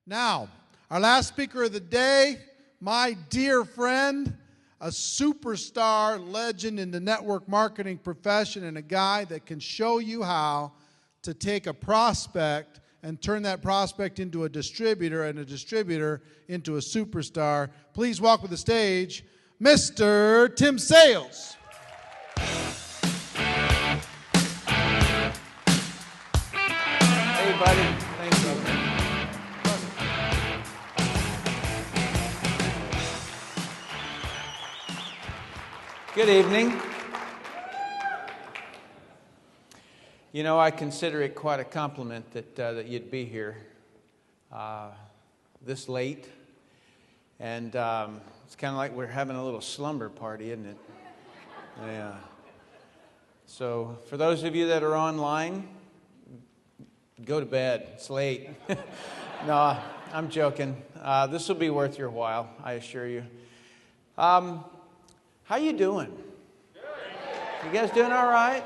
Now, our last speaker of the day, my dear friend, a superstar legend in the network marketing profession, and a guy that can show you how to take a prospect and turn that prospect into a distributor, and a distributor into a superstar. Please welcome to the stage, Mr. Tim Sales. Hey, buddy. Thank you. Good evening. You know, I consider it quite a compliment that you'd be here this late. And it's kind of like we're having a little slumber party, isn't it? Yeah. So for those of you that are online, go to bed. It's late. No, I'm joking. This will be worth your while, I assure you. How you doing? You guys doing all right?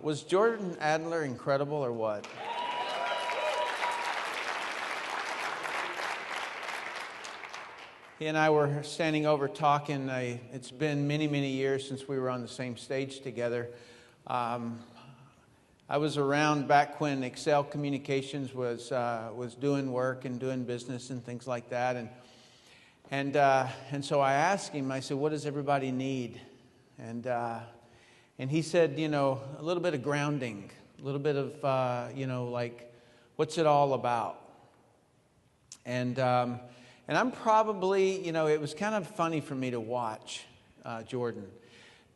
Was Jordan Adler incredible or what? He and I were standing over talking. It's been many, many years since we were on the same stage together. I was around back when Excel Communications was doing work and doing business and things like that. And so I asked him, I said, what does everybody need? And he said, you know, a little bit of grounding, a little bit of, like, what's it all about? And I'm probably, it was kind of funny for me to watch Jordan,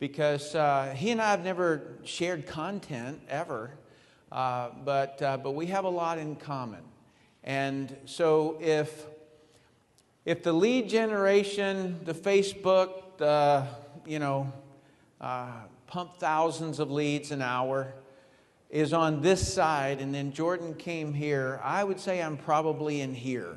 because he and I have never shared content ever, but we have a lot in common. And so if the lead generation, the Facebook, pump thousands of leads an hour is on this side, and then Jordan came here, I would say I'm probably in here.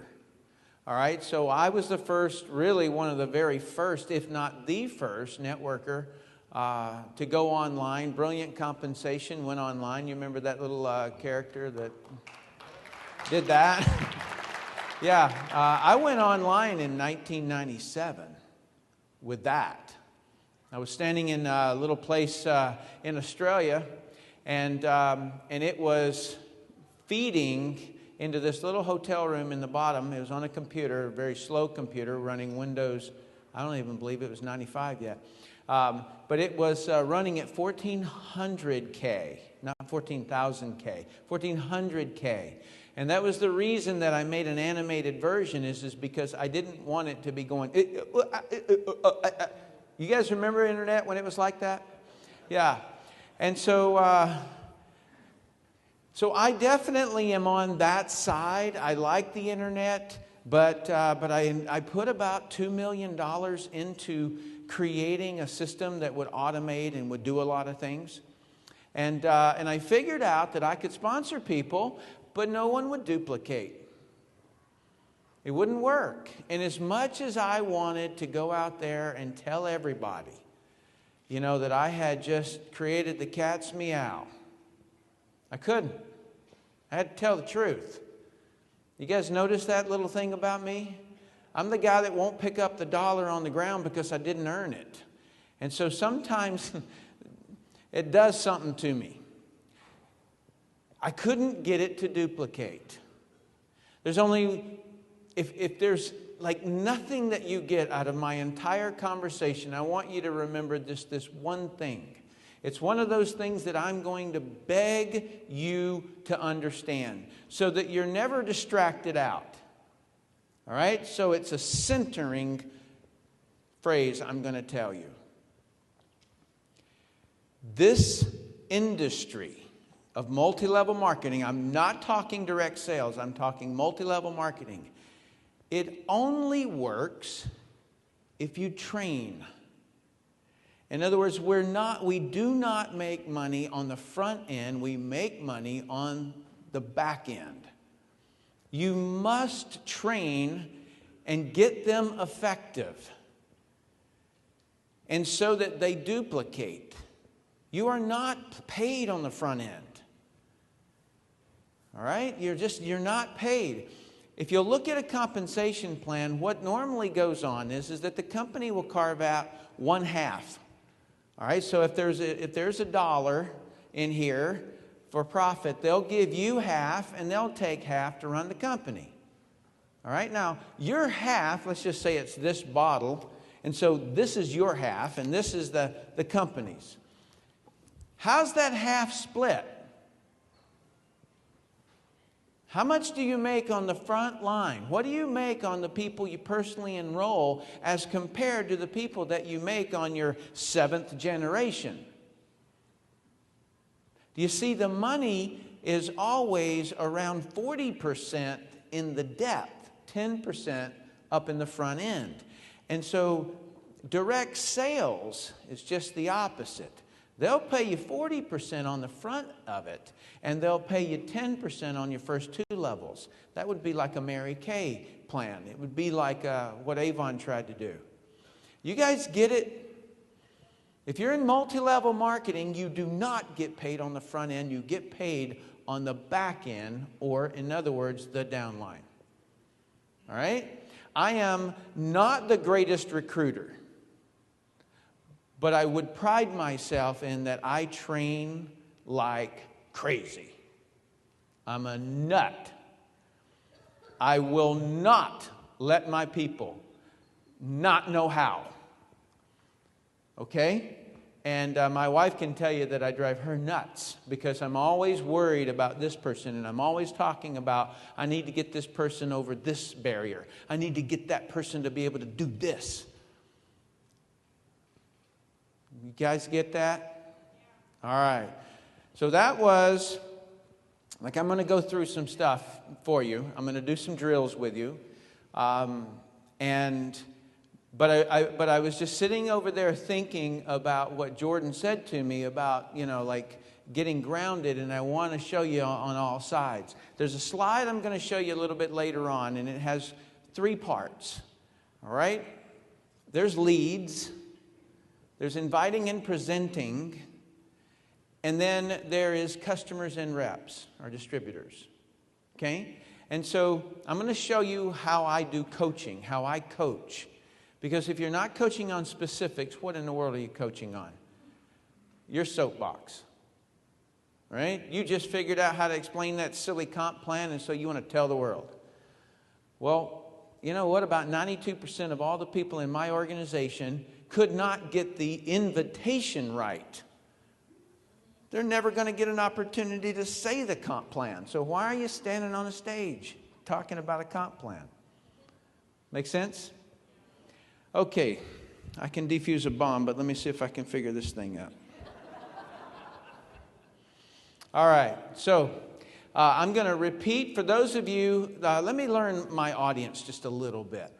All right, so I was the first, really one of the very first, if not the first, networker to go online. Brilliant Compensation went online. You remember that little character that did that? Yeah, I went online in 1997 with that. I was standing in a little place in Australia, and it was feeding into this little hotel room in the bottom. It was on a computer, a very slow computer, running Windows. I don't even believe it was 95 yet. But it was running at 1400K, not 14,000K, 1400K. And that was the reason that I made an animated version is because I didn't want it to be going... You guys remember internet when it was like that? Yeah. And so I definitely am on that side. I like the internet, but I put about $2 million into creating a system that would automate and would do a lot of things. And I figured out that I could sponsor people, but no one would duplicate. It wouldn't work. And as much as I wanted to go out there and tell everybody, that I had just created the cat's meow, I couldn't. I had to tell the truth. You guys notice that little thing about me? I'm the guy that won't pick up the dollar on the ground because I didn't earn it. And so sometimes it does something to me. I couldn't get it to duplicate. There's only... If there's like nothing that you get out of my entire conversation, I want you to remember this one thing. It's one of those things that I'm going to beg you to understand so that you're never distracted out. All right? So it's a centering phrase I'm going to tell you. This industry of multi-level marketing, I'm not talking direct sales, I'm talking multi-level marketing. It only works if you train. In other words, we do not make money on the front end, we make money on the back end. You must train and get them effective, and so that they duplicate. You are not paid on the front end. All right? You're not paid. If you'll look at a compensation plan, what normally goes on is that the company will carve out 1/2. All right? So if there's a dollar in here for profit, they'll give you half and they'll take half to run the company. All right? Now, your half, let's just say it's this bottle, and so this is your half and this is the company's. How's that half split? How much do you make on the front line? What do you make on the people you personally enroll as compared to the people that you make on your 7th generation? Do you see, the money is always around 40% in the depth, 10% up in the front end. And so direct sales is just the opposite. They'll pay you 40% on the front of it, and they'll pay you 10% on your first 2 levels. That would be like a Mary Kay plan. It would be like what Avon tried to do. You guys get it? If you're in multi-level marketing, you do not get paid on the front end. You get paid on the back end, or in other words, the downline. All right? I am not the greatest recruiter, but I would pride myself in that I train like crazy. I'm a nut. I will not let my people not know how. Okay? And my wife can tell you that I drive her nuts because I'm always worried about this person, and I'm always talking about, I need to get this person over this barrier. I need to get that person to be able to do this. You guys get that? All right. So that was, like, I'm going to go through some stuff for you. I'm going to do some drills with you. But I was just sitting over there thinking about what Jordan said to me about, like getting grounded, and I want to show you on all sides. There's a slide I'm going to show you a little bit later on, and it has 3 parts. All right? There's leads. There's inviting and presenting, and then there is customers and reps, or distributors, okay? And so I'm going to show you how I do coaching, how I coach. Because if you're not coaching on specifics, what in the world are you coaching on? Your soapbox, right? You just figured out how to explain that silly comp plan, and so you want to tell the world. Well, you know what? About 92% of all the people in my organization could not get the invitation right. They're never going to get an opportunity to say the comp plan. So why are you standing on a stage talking about a comp plan? Make sense? Okay, I can defuse a bomb, but let me see if I can figure this thing out. All right, so I'm going to repeat for those of you, let me learn my audience just a little bit.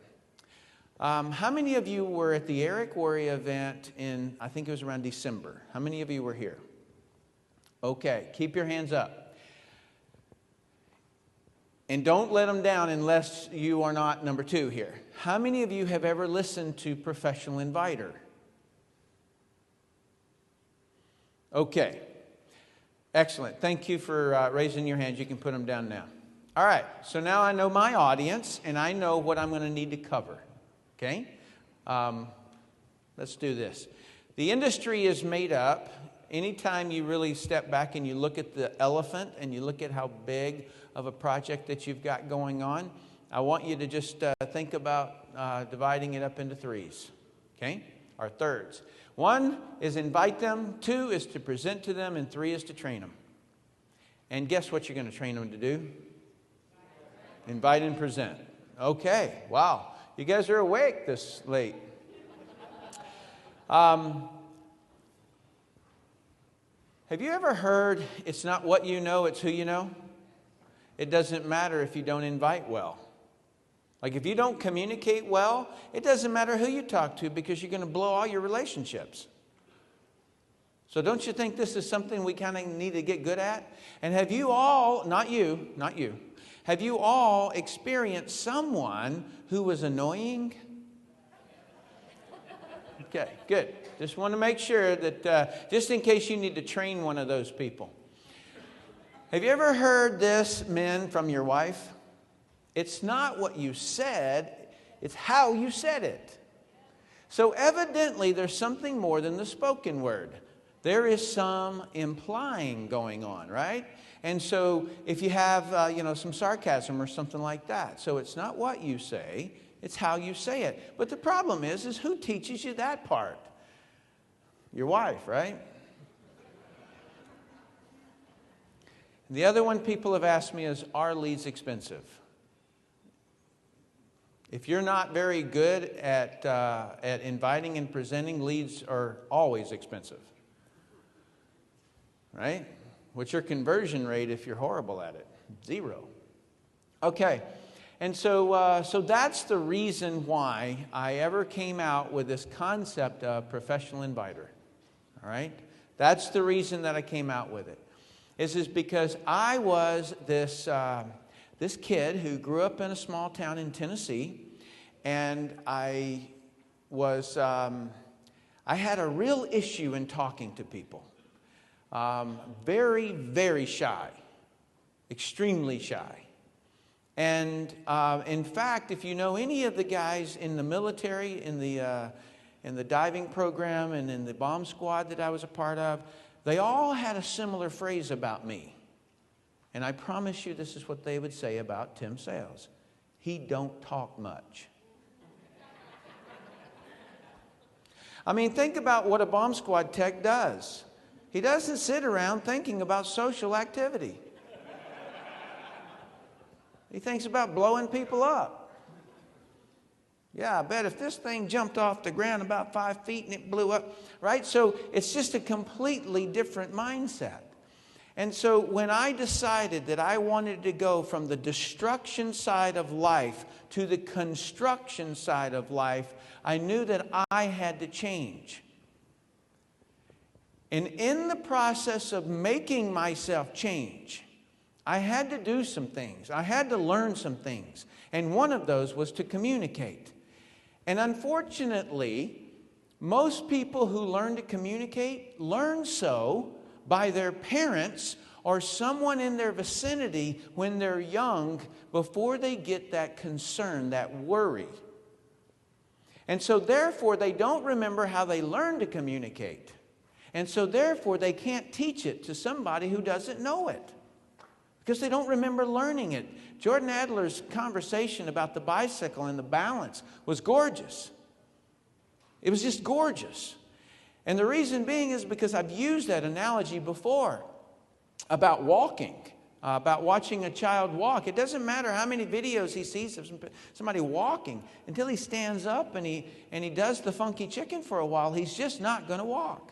How many of you were at the Eric Worre event in, I think it was around December? How many of you were here? Okay, keep your hands up. And don't let them down unless you are not number 2 here. How many of you have ever listened to Professional Inviter? Okay, excellent. Thank you for raising your hands. You can put them down now. All right, so now I know my audience, and I know what I'm going to need to cover. Okay? Let's do this. The industry is made up, anytime you really step back and you look at the elephant and you look at how big of a project that you've got going on, I want you to just think about dividing it up into 3s, okay? Or 3rds. 1 is invite them, 2 is to present to them, and 3 is to train them. And guess what you're going to train them to do? Invite and present. Okay, wow. You guys are awake this late. Have you ever heard, it's not what you know, it's who you know? It doesn't matter if you don't invite well. Like if you don't communicate well, it doesn't matter who you talk to because you're going to blow all your relationships. So don't you think this is something we kind of need to get good at? And have you all, not you, have you all experienced someone who was annoying? Okay, good. Just want to make sure that, just in case you need to train one of those people. Have you ever heard this, men, from your wife? It's not what you said, it's how you said it. So evidently there's something more than the spoken word. There is some implying going on, right? And so if you have some sarcasm or something like that. So it's not what you say, it's how you say it. But the problem is who teaches you that part? Your wife, right? The other one people have asked me is, are leads expensive? If you're not very good at inviting and presenting, leads are always expensive. Right? What's your conversion rate if you're horrible at it? 0. Okay. And so that's the reason why I ever came out with this concept of professional inviter. All right? That's the reason that I came out with it. Is because I was this kid who grew up in a small town in Tennessee, and I had a real issue in talking to people. Very, very shy, extremely shy. And in fact, if you know any of the guys in the military, in the diving program and in the bomb squad that I was a part of, they all had a similar phrase about me. And I promise you this is what they would say about Tim Sales. He don't talk much. I mean, think about what a bomb squad tech does. He doesn't sit around thinking about social activity. He thinks about blowing people up. Yeah, I bet if this thing jumped off the ground about 5 feet and it blew up, right? So it's just a completely different mindset. And so when I decided that I wanted to go from the destruction side of life to the construction side of life, I knew that I had to change. And in the process of making myself change, I had to do some things. I had to learn some things. And one of those was to communicate. And unfortunately, most people who learn to communicate learn so by their parents or someone in their vicinity when they're young before they get that concern, that worry. And so therefore, they don't remember how they learned to communicate. And so therefore, they can't teach it to somebody who doesn't know it, because they don't remember learning it. Jordan Adler's conversation about the bicycle and the balance was gorgeous. It was just gorgeous. And the reason being is because I've used that analogy before about walking, about watching a child walk. It doesn't matter how many videos he sees of somebody walking until he stands up and he does the funky chicken for a while. He's just not going to walk.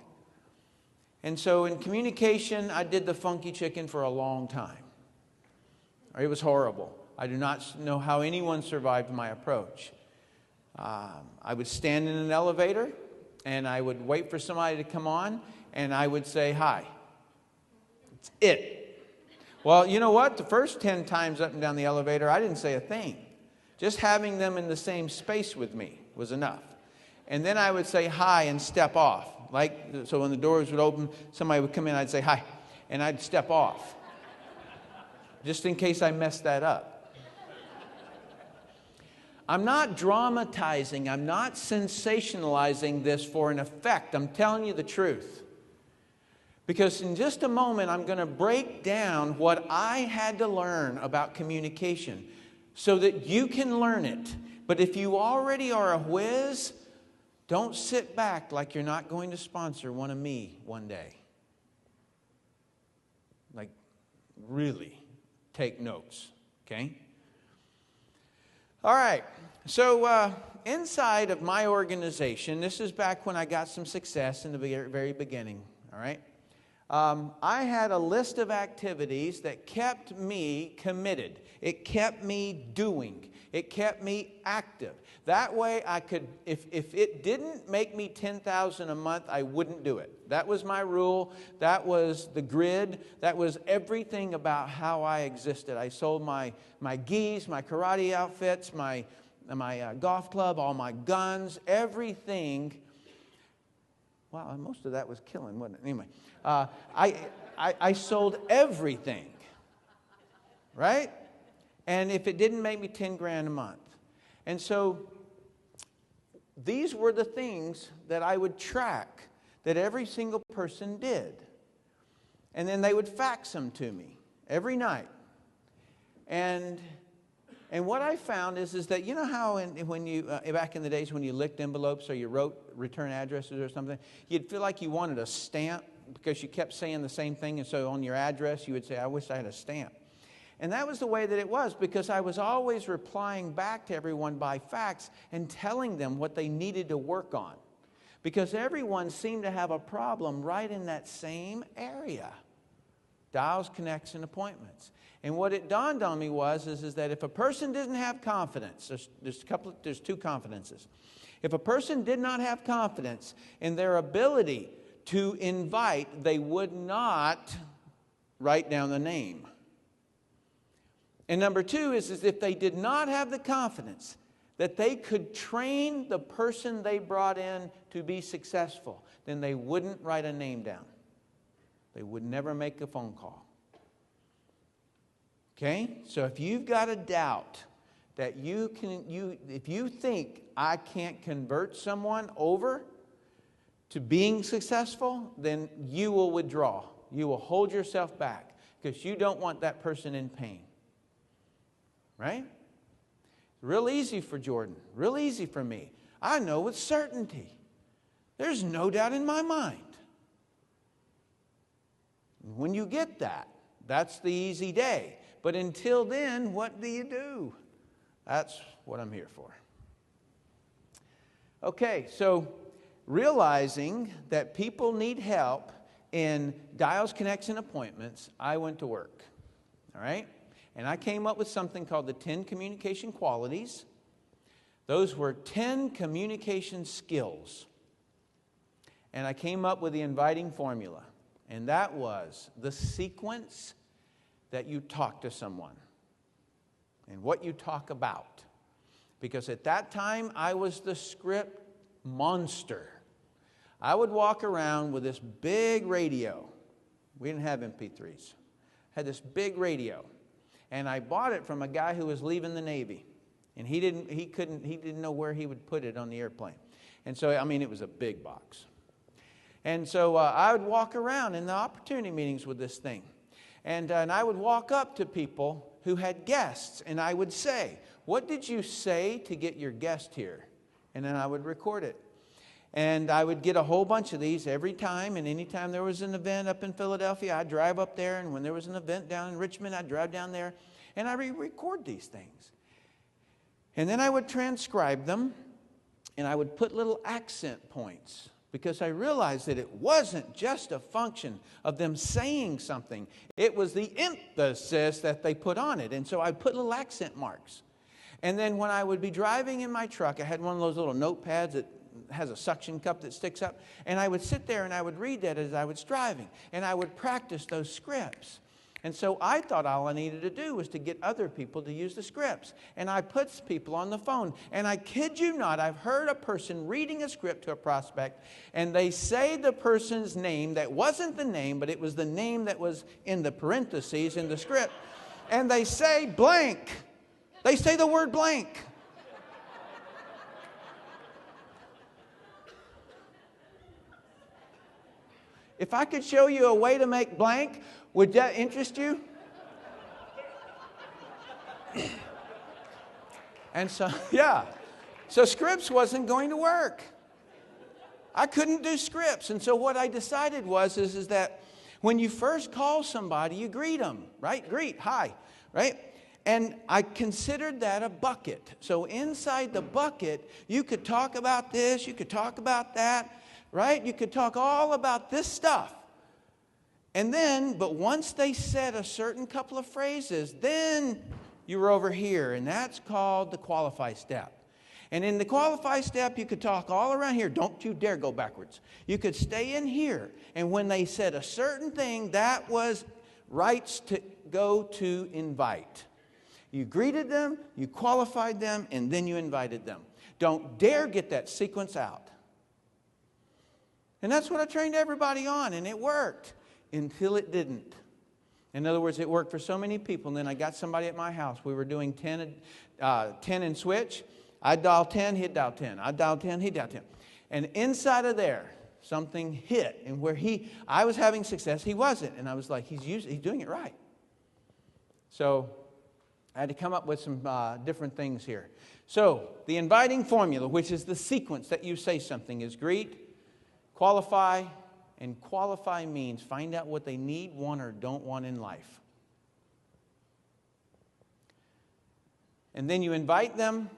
And so in communication, I did the funky chicken for a long time. It was horrible. I do not know how anyone survived my approach. I would stand in an elevator, and I would wait for somebody to come on, and I would say, hi. That's it. Well, you know what? The first 10 times up and down the elevator, I didn't say a thing. Just having them in the same space with me was enough. And then I would say hi and step off. So when the doors would open, somebody would come in, I'd say hi, and I'd step off, just in case I messed that up. I'm not dramatizing, I'm not sensationalizing this for an effect. I'm telling you the truth. Because in just a moment, I'm going to break down what I had to learn about communication so that you can learn it. But if you already are a whiz, don't sit back like you're not going to sponsor one of me one day. Like, really take notes, okay? All right, so inside of my organization, this is back when I got some success in the very beginning, all right? I had a list of activities that kept me committed. It kept me doing. It kept me active. That way I could, if it didn't make me $10,000 a month, I wouldn't do it. That was my rule. That was the grid. That was everything about how I existed. I sold my gis, my karate outfits, my golf club, all my guns, everything. Wow, most of that was killing, wasn't it? Anyway, I sold everything. right? And if it didn't make me 10 grand a month. And so these were the things that I would track that every single person did. And then they would fax them to me every night. And what I found is that, you know how when you, back in the days when you licked envelopes or you wrote return addresses or something, you'd feel like you wanted a stamp because you kept saying the same thing. And so on your address, you would say, I wish I had a stamp. And that was the way that it was, because I was always replying back to everyone by fax and telling them what they needed to work on. Because everyone seemed to have a problem right in that same area. Dials, connects, and appointments. And what it dawned on me was that if a person didn't have confidence, there's two confidences. If a person did not have confidence in their ability to invite, they would not write down the name. And number two is if they did not have the confidence that they could train the person they brought in to be successful, then they wouldn't write a name down. They would never make a phone call. Okay? So if you've got a doubt that if you think I can't convert someone over to being successful, then you will withdraw. You will hold yourself back because you don't want that person in pain. Right? Real easy for Jordan. Real easy for me. I know with certainty. There's no doubt in my mind. When you get that, that's the easy day. But until then, what do? That's what I'm here for. Okay, so realizing that people need help in dials, connects, and appointments, I went to work. All right? And I came up with something called the 10 communication qualities. Those were 10 communication skills. And I came up with the inviting formula. And that was the sequence that you talk to someone and what you talk about. Because at that time, I was the script monster. I would walk around with this big radio. We didn't have MP3s. I had this big radio. And I bought it from a guy who was leaving the Navy. And he didn't know where he would put it on the airplane. And so, I mean, it was a big box. And so I would walk around in the opportunity meetings with this thing. And I would walk up to people who had guests. And I would say, what did you say to get your guest here? And then I would record it. And I would get a whole bunch of these every time. And anytime there was an event up in Philadelphia, I'd drive up there. And when there was an event down in Richmond, I'd drive down there. And I record these things. And then I would transcribe them. And I would put little accent points. Because I realized that it wasn't just a function of them saying something. It was the emphasis that they put on it. And so I put little accent marks. And then when I would be driving in my truck, I had one of those little notepads that has a suction cup that sticks up. And I would sit there and I would read that as I was driving. And I would practice those scripts. And so I thought all I needed to do was to get other people to use the scripts. And I put people on the phone. And I kid you not, I've heard a person reading a script to a prospect, and they say the person's name that wasn't the name, but it was the name that was in the parentheses in the script. And they say blank. They say the word blank. If I could show you a way to make blank, would that interest you? And so, yeah. So scripts wasn't going to work. I couldn't do scripts. And so what I decided was that when you first call somebody, you greet them, right? Greet, hi, right? And I considered that a bucket. So inside the bucket, you could talk about this, you could talk about that, right? You could talk all about this stuff. And then, but once they said a certain couple of phrases, then you were over here. And that's called the qualify step. And in the qualify step, you could talk all around here. Don't you dare go backwards. You could stay in here. And when they said a certain thing, that was rights to go to invite. You greeted them, you qualified them, and then you invited them. Don't dare get that sequence out. And that's what I trained everybody on, and it worked until it didn't. In other words, it worked for so many people. And then I got somebody at my house. We were doing 10 and switch. I'd dial 10, he'd dial 10. I'd dial 10, he'd dial 10. And inside of there, something hit. And where I was having success, he wasn't. And I was like, he's doing it right. So I had to come up with some different things here. So the inviting formula, which is the sequence that you say something, is greet, qualify, and qualify means find out what they need, want, or don't want in life. And then you invite them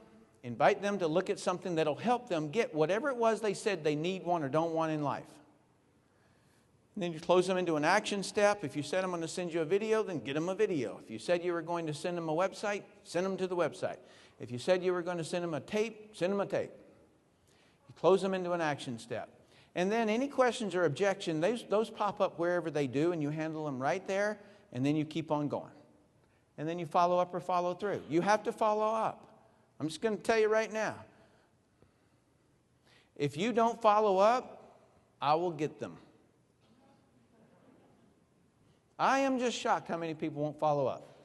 to look at something that'll help them get whatever it was they said they need, want, or don't want in life. And then you close them into an action step. If you said I'm going to send you a video, then get them a video. If you said you were going to send them a website, send them to the website. If you said you were going to send them a tape, send them a tape. You close them into an action step. And then any questions or objections, those pop up wherever they do, and you handle them right there, and then you keep on going. And then you follow up or follow through. You have to follow up. I'm just going to tell you right now. If you don't follow up, I will get them. I am just shocked how many people won't follow up.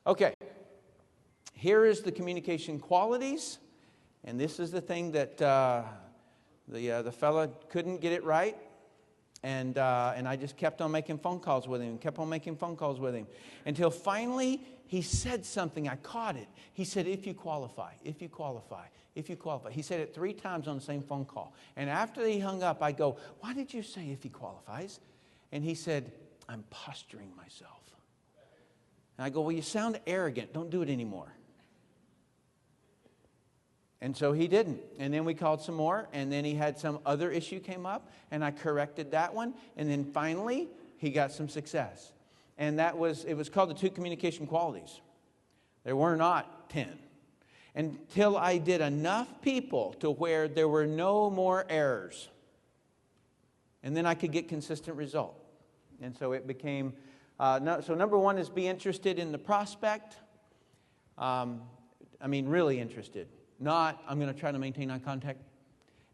Okay. Here is the communication qualities. And this is the thing that the fella couldn't get it right. And I just kept on making phone calls with him, until finally he said something. I caught it. He said, if you qualify, if you qualify, if you qualify. He said it 3 times on the same phone call. And after he hung up, I go, why did you say if he qualifies? And he said, I'm posturing myself. And I go, well, you sound arrogant. Don't do it anymore. And so he didn't. And then we called some more, and then he had some other issue came up, and I corrected that one. And then finally, he got some success. And it was called the 2 communication qualities. There were not 10. Until I did enough people to where there were no more errors. And then I could get consistent result. And so it became, so number 1 is be interested in the prospect. Really interested. Not, I'm going to try to maintain eye contact.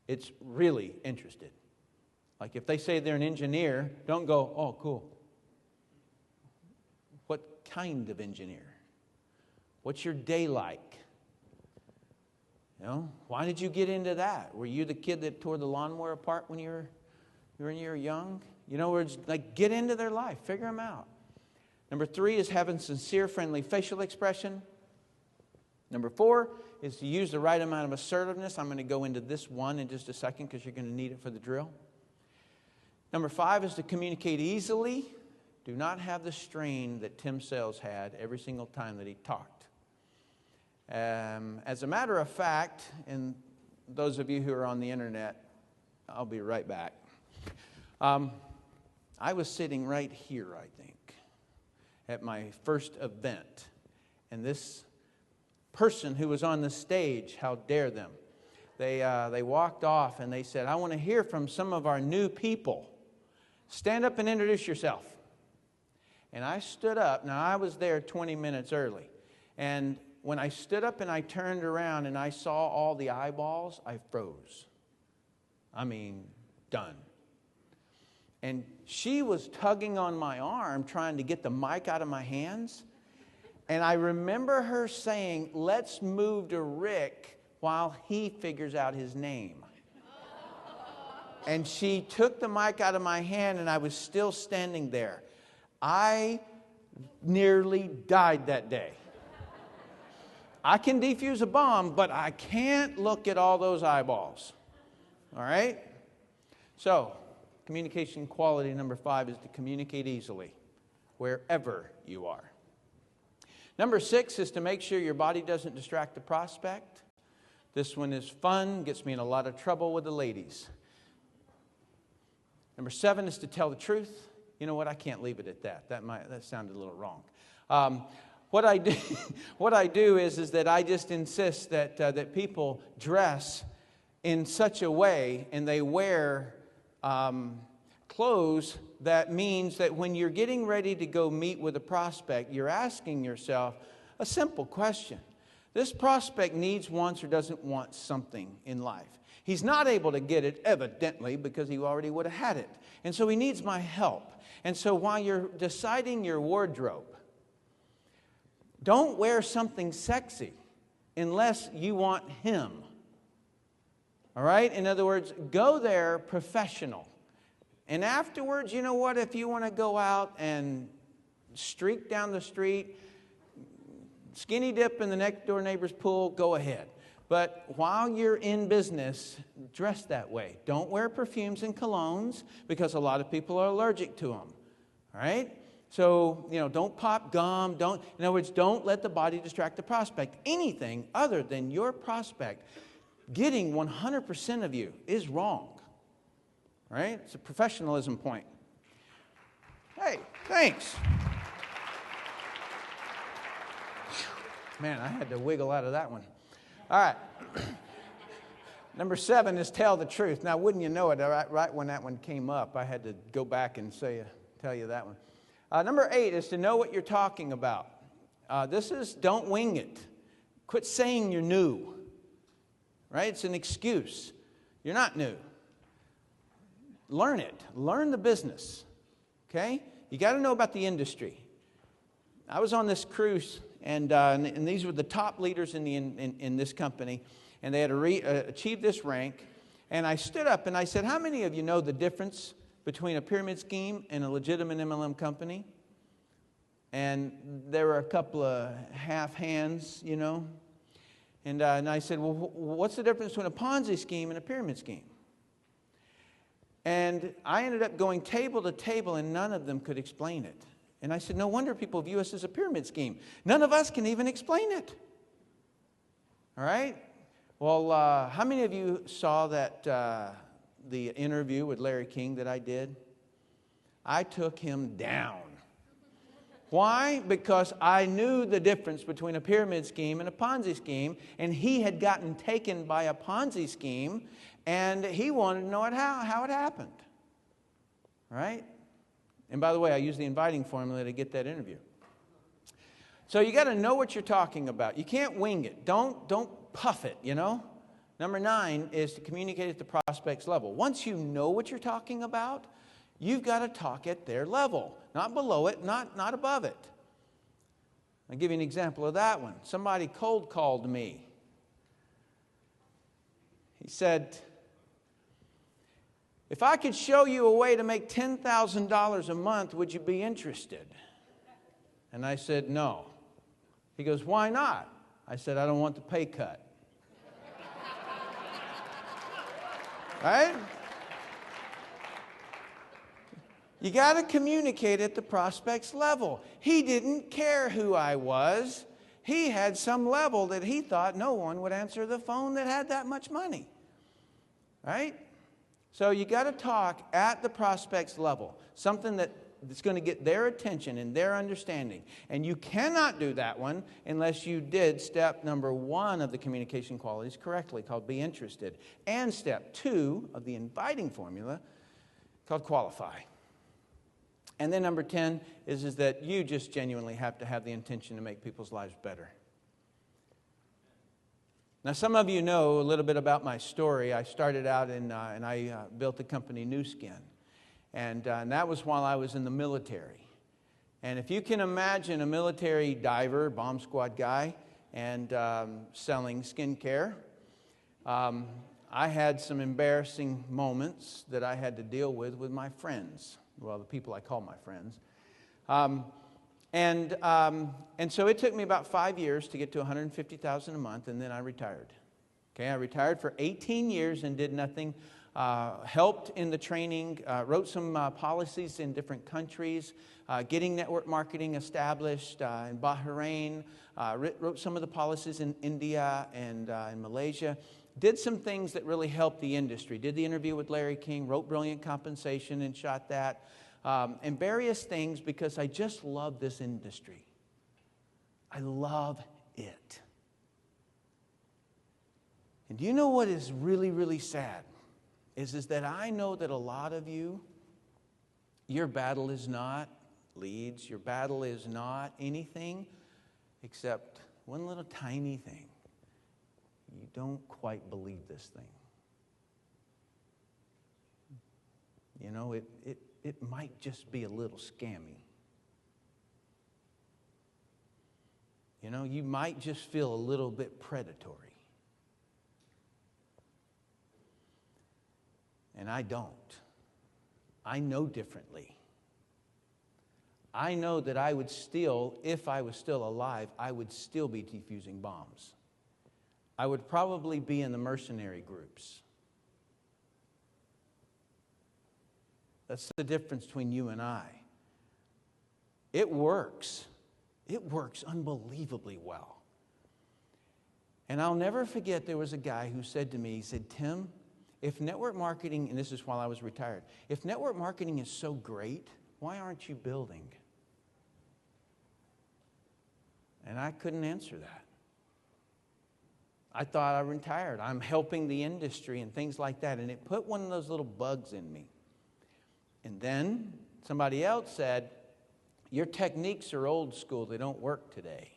It's really interested. Like if they say they're an engineer, don't go, oh, cool. What kind of engineer? What's your day like? Why did you get into that? Were you the kid that tore the lawnmower apart when you were young? Like get into their life, figure them out. Number 3 is having sincere, friendly facial expression. Number 4 is to use the right amount of assertiveness. I'm going to go into this one in just a second because you're going to need it for the drill. Number 5 is to communicate easily. Do not have the strain that Tim Sales had every single time that he talked. As a matter of fact, and those of you who are on the internet, I'll be right back. I was sitting right here, I think, at my first event. And this person who was on the stage, how dare them, they walked off and they said, I want to hear from some of our new people. Stand up and introduce yourself. And I stood up. Now, I was there 20 minutes early. And when I stood up and I turned around and I saw all the eyeballs, I froze. Done. And she was tugging on my arm, trying to get the mic out of my hands. And I remember her saying, let's move to Rick while he figures out his name. And she took the mic out of my hand, and I was still standing there. I nearly died that day. I can defuse a bomb, but I can't look at all those eyeballs. All right? So, communication quality number 5 is to communicate easily, wherever you are. Number 6 is to make sure your body doesn't distract the prospect. This one is fun, gets me in a lot of trouble with the ladies. Number 7 is to tell the truth. You know what? I can't leave it at that. That sounded a little wrong. What I do is that I just insist that people dress in such a way, and they wear clothes that means that when you're getting ready to go meet with a prospect, you're asking yourself a simple question. This prospect needs, wants, or doesn't want something in life. He's not able to get it, evidently, because he already would have had it. And so he needs my help. And so while you're deciding your wardrobe, don't wear something sexy unless you want him. All right? In other words, go there professional. And afterwards, you know what? If you want to go out and streak down the street, skinny dip in the next door neighbor's pool, go ahead. But while you're in business, dress that way. Don't wear perfumes and colognes because a lot of people are allergic to them. All right? So, don't pop gum. In other words, don't let the body distract the prospect. Anything other than your prospect getting 100% of you is wrong. All right? It's a professionalism point. Hey, thanks. Man, I had to wiggle out of that one. All right. Number 7 is tell the truth. Now, wouldn't you know it, right when that one came up, I had to go back and tell you that one. Number 8 is to know what you're talking about. This is don't wing it. Quit saying you're new. Right? It's an excuse. You're not new. Learn it. Learn the business. Okay? You got to know about the industry. I was on this cruise, and these were the top leaders in this company, and they had achieved this rank. And I stood up and I said, how many of you know the difference between a pyramid scheme and a legitimate MLM company? And there were a couple of half hands, And I said, well, what's the difference between a Ponzi scheme and a pyramid scheme? And I ended up going table to table, and none of them could explain it. And I said, no wonder people view us as a pyramid scheme. None of us can even explain it. All right? Well, how many of you saw that the interview with Larry King that I did? I took him down. Why? Because I knew the difference between a pyramid scheme and a Ponzi scheme, and he had gotten taken by a Ponzi scheme, and he wanted to know how it happened. Right? And by the way, I used the inviting formula to get that interview. So you got to know what you're talking about. You can't wing it. Don't puff it, Number 9 is to communicate at the prospect's level. Once you know what you're talking about, you've got to talk at their level, not below it, not above it. I'll give you an example of that one. Somebody cold called me. He said, if I could show you a way to make $10,000 a month, would you be interested? And I said, no. He goes, why not? I said, I don't want the pay cut. Right? You got to communicate at the prospect's level. He didn't care who I was. He had some level that he thought no one would answer the phone that had that much money. Right? So you got to talk at the prospect's level, something that's going to get their attention and their understanding. And you cannot do that one unless you did step number 1 of the communication qualities correctly, called be interested, and step 2 of the inviting formula, called qualify. And then number 10 is that you just genuinely have to have the intention to make people's lives better. Now, some of you know a little bit about my story. I started out and I built the company New Skin. And that was while I was in the military. And if you can imagine a military diver, bomb squad guy, and selling skincare, I had some embarrassing moments that I had to deal with my friends. Well, the people I call my friends. And so it took me about 5 years to get to $150,000 a month, and then I retired. Okay, I retired for 18 years and did nothing. Helped in the training, wrote some policies in different countries, getting network marketing established in Bahrain, wrote some of the policies in India and in Malaysia. Did some things that really helped the industry. Did the interview with Larry King, wrote Brilliant Compensation and shot that. And various things because I just love this industry. I love it. And do you know what is really, really sad? Is that I know that a lot of you, your battle is not leads. Your battle is not anything except one little tiny thing. You don't quite believe this thing. you know, it might just be a little scammy. You know, you might just feel a little bit predatory. And I don't. I know differently. I know that I would still, if I was still alive, I would still be defusing bombs. I would probably be in the mercenary groups. That's the difference between you and I. It works. It works unbelievably well. And I'll never forget, there was a guy who said to me, he said, Tim, if network marketing, and this is while I was retired, if network marketing is so great, why aren't you building? And I couldn't answer that. I thought I retired. I'm helping the industry and things like that. And it put one of those little bugs in me. And then somebody else said, your techniques are old school. They don't work today.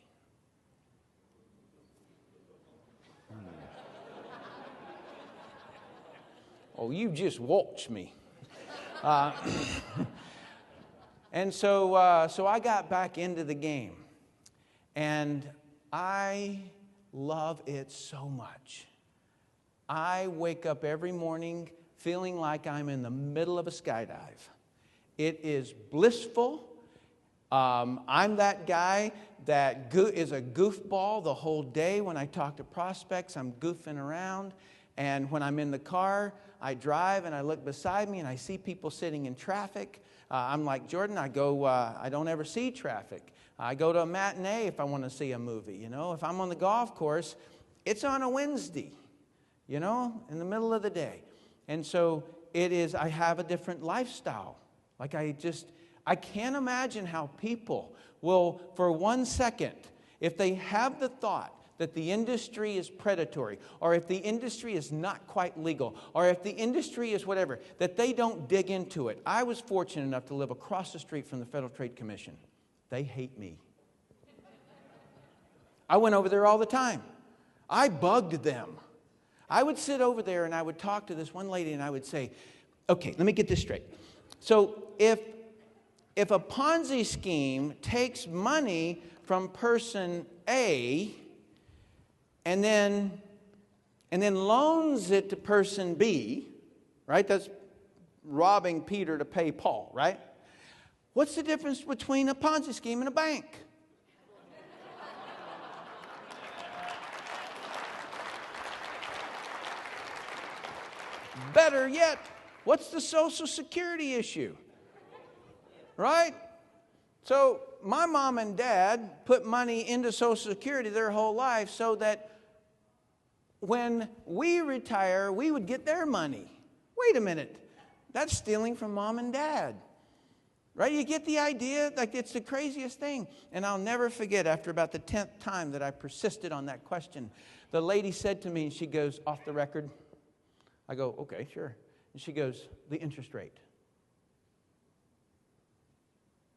Oh, you just watch me. And so I got back into the game. And I love it so much. I wake up every morning feeling like I'm in the middle of a skydive. It is blissful. I'm that guy that is a goofball the whole day. When I talk to prospects, I'm goofing around. And when I'm in the car, I drive and I look beside me and I see people sitting in traffic. I'm like Jordan, I don't ever see traffic. I go to a matinee if I want to see a movie. You know, if I'm on the golf course, it's on a Wednesday, you know, in the middle of the day. And so it is, I have a different lifestyle. Like I can't imagine how people will, for 1 second, if they have the thought that the industry is predatory, or if the industry is not quite legal, or if the industry is whatever, that they don't dig into it. I was fortunate enough to live across the street from the Federal Trade Commission. They hate me. I went over there all the time. I bugged them. I would sit over there and I would talk to this one lady and I would say, okay, let me get this straight. So if a Ponzi scheme takes money from person A and then loans it to person B, right? That's robbing Peter to pay Paul, right? What's the difference between a Ponzi scheme and a bank? Better yet, what's the Social Security issue? Right? So my mom and dad put money into Social Security their whole life so that when we retire, we would get their money. Wait a minute. That's stealing from mom and dad. Right? You get the idea? Like, it's the craziest thing. And I'll never forget, after about the 10th time that I persisted on that question, the lady said to me, and she goes, off the record. I go, okay, sure. And she goes, the interest rate.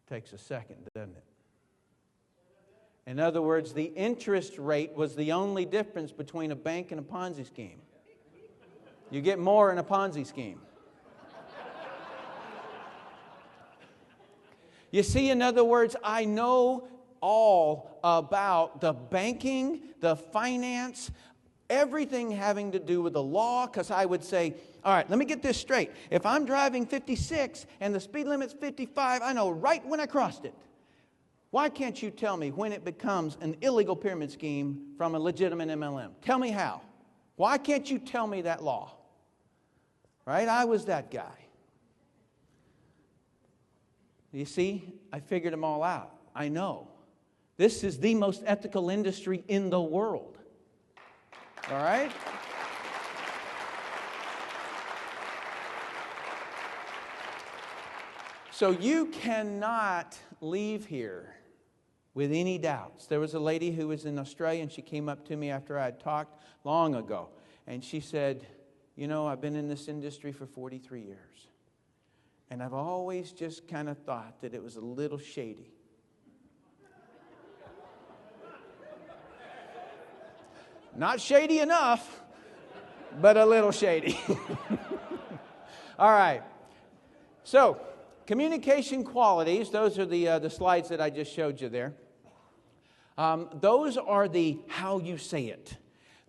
Takes a second, doesn't it? In other words, the interest rate was the only difference between a bank and a Ponzi scheme. You get more in a Ponzi scheme. You see, in other words, I know all about the banking, the finance, everything having to do with the law, because I would say, all right, let me get this straight. If I'm driving 56 and the speed limit's 55, I know right when I crossed it. Why can't you tell me when it becomes an illegal pyramid scheme from a legitimate MLM? Tell me how. Why can't you tell me that law? Right? I was that guy. You see, I figured them all out. I know. This is the most ethical industry in the world. All right? So you cannot leave here with any doubts. There was a lady who was in Australia, and she came up to me after I had talked long ago. And she said, you know, I've been in this industry for 43 years. And I've always just kind of thought that it was a little shady. Not shady enough, but a little shady. All right. So, communication qualities, those are the slides that I just showed you there. Those are the how you say it.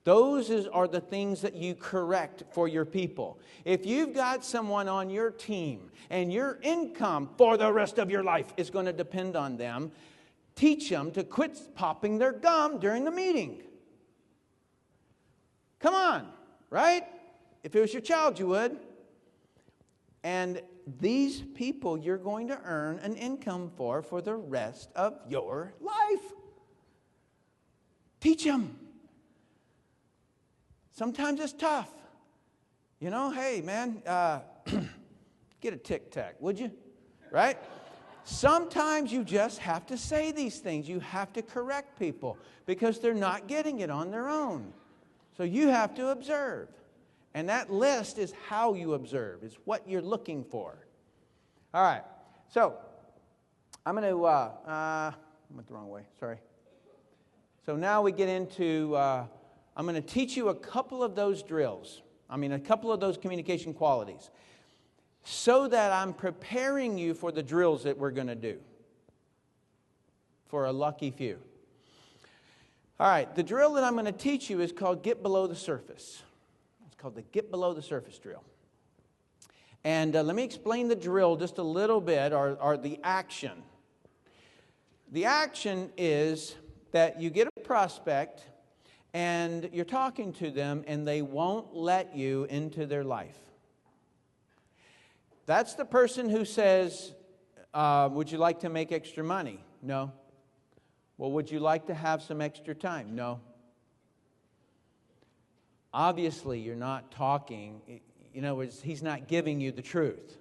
Those are the things that you correct for your people. If you've got someone on your team and your income for the rest of your life is going to depend on them, teach them to quit popping their gum during the meeting. Come on, right? If it was your child, you would. And these people you're going to earn an income for the rest of your life. Teach them. Sometimes it's tough. You know, hey, man, get a Tic Tac, would you? Right? Sometimes you just have to say these things. You have to correct people because they're not getting it on their own. So you have to observe. And that list is how you observe. It's what you're looking for. All right. So I'm going to, I went the wrong way. Sorry. So now we get into, I'm going to teach you a couple of those drills. A couple of those communication qualities. So that I'm preparing you for the drills that we're going to do. For a lucky few. All right. The drill that I'm going to teach you is called Get Below the Surface. It's called the Get Below the Surface drill. And let me explain the drill just a little bit, or the action. The action is that you get a prospect and you're talking to them and they won't let you into their life. That's the person who says, would you like to make extra money? No. Well, would you like to have some extra time? No. Obviously, you're not talking. In other words, he's not giving you the truth.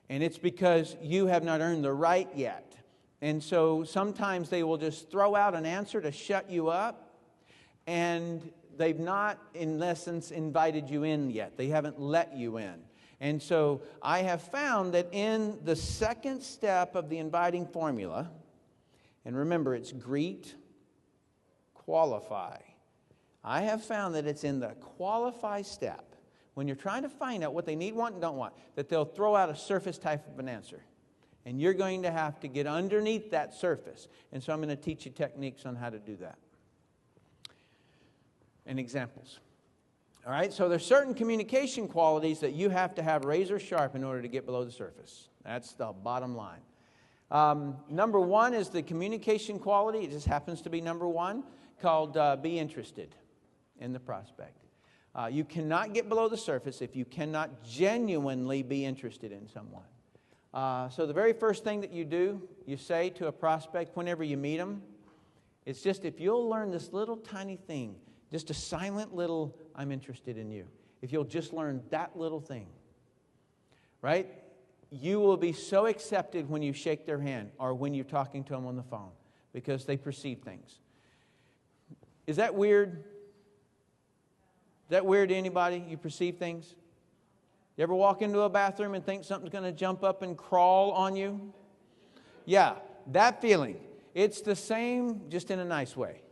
And it's because you have not earned the right yet. And so sometimes they will just throw out an answer to shut you up. And they've not, in essence, invited you in yet. They haven't let you in. And so I have found that in the second step of the inviting formula, and remember, it's greet, qualify. I have found that it's in the qualify step, when you're trying to find out what they need, want, and don't want, that they'll throw out a surface type of an answer. And you're going to have to get underneath that surface. And so I'm going to teach you techniques on how to do that. And examples. All right, so there's certain communication qualities that you have to have razor sharp in order to get below the surface. That's the bottom line. Number one is the communication quality. It just happens to be number one, called be interested in the prospect. You cannot get below the surface if you cannot genuinely be interested in someone. So the very first thing that you do, you say to a prospect whenever you meet them, it's just if you'll learn this little tiny thing, just a silent little, I'm interested in you. If you'll just learn that little thing, right? You will be so accepted when you shake their hand or when you're talking to them on the phone because they perceive things. Is that weird? Is that weird to anybody? You perceive things? You ever walk into a bathroom and think something's going to jump up and crawl on you? Yeah, that feeling. It's the same, just in a nice way.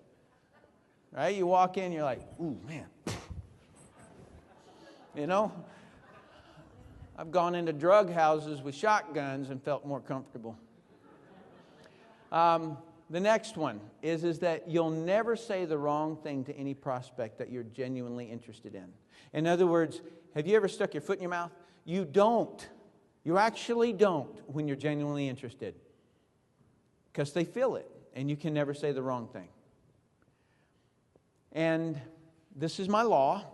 Right? You walk in, you're like, ooh, man. You know? I've gone into drug houses with shotguns and felt more comfortable. The next one is that you'll never say the wrong thing to any prospect that you're genuinely interested in. In other words, have you ever stuck your foot in your mouth? You don't. You actually don't when you're genuinely interested. Because they feel it, and you can never say the wrong thing. And this is my law.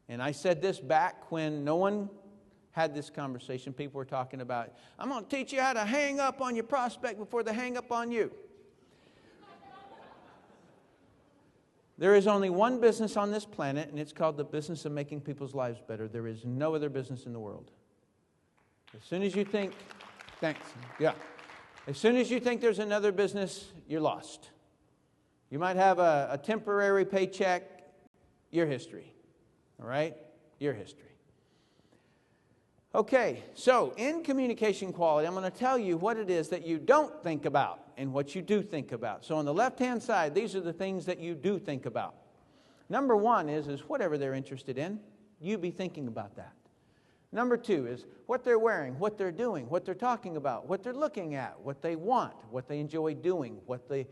And I said this back when no one had this conversation. People were talking about, I'm going to teach you how to hang up on your prospect before they hang up on you. There is only one business on this planet, and it's called the business of making people's lives better. There is no other business in the world. As soon as you think, thanks, yeah. As soon as you think there's another business, you're lost. You might have a temporary paycheck, your history. All right? Your history. Okay, so in communication quality, I'm going to tell you what it is that you don't think about and what you do think about. So on the left-hand side, these are the things that you do think about. Number one is whatever they're interested in, you be thinking about that. Number 2 is what they're wearing, what they're doing, what they're talking about, what they're looking at, what they want, what they enjoy doing, what they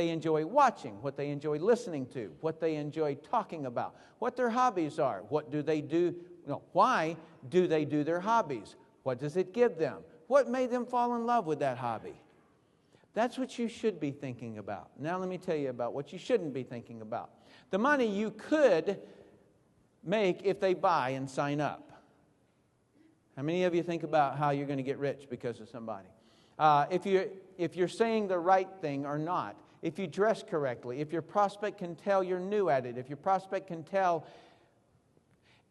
enjoy watching, what they enjoy listening to, what they enjoy talking about, what their hobbies are, what do they do, why do they do their hobbies, what does it give them, what made them fall in love with that hobby. That's what you should be thinking about. Now let me tell you about what you shouldn't be thinking about. The money you could make if they buy and sign up. How many of you think about how you're going to get rich because of somebody? If you're saying the right thing or not, if you dress correctly, if your prospect can tell you're new at it, if your prospect can tell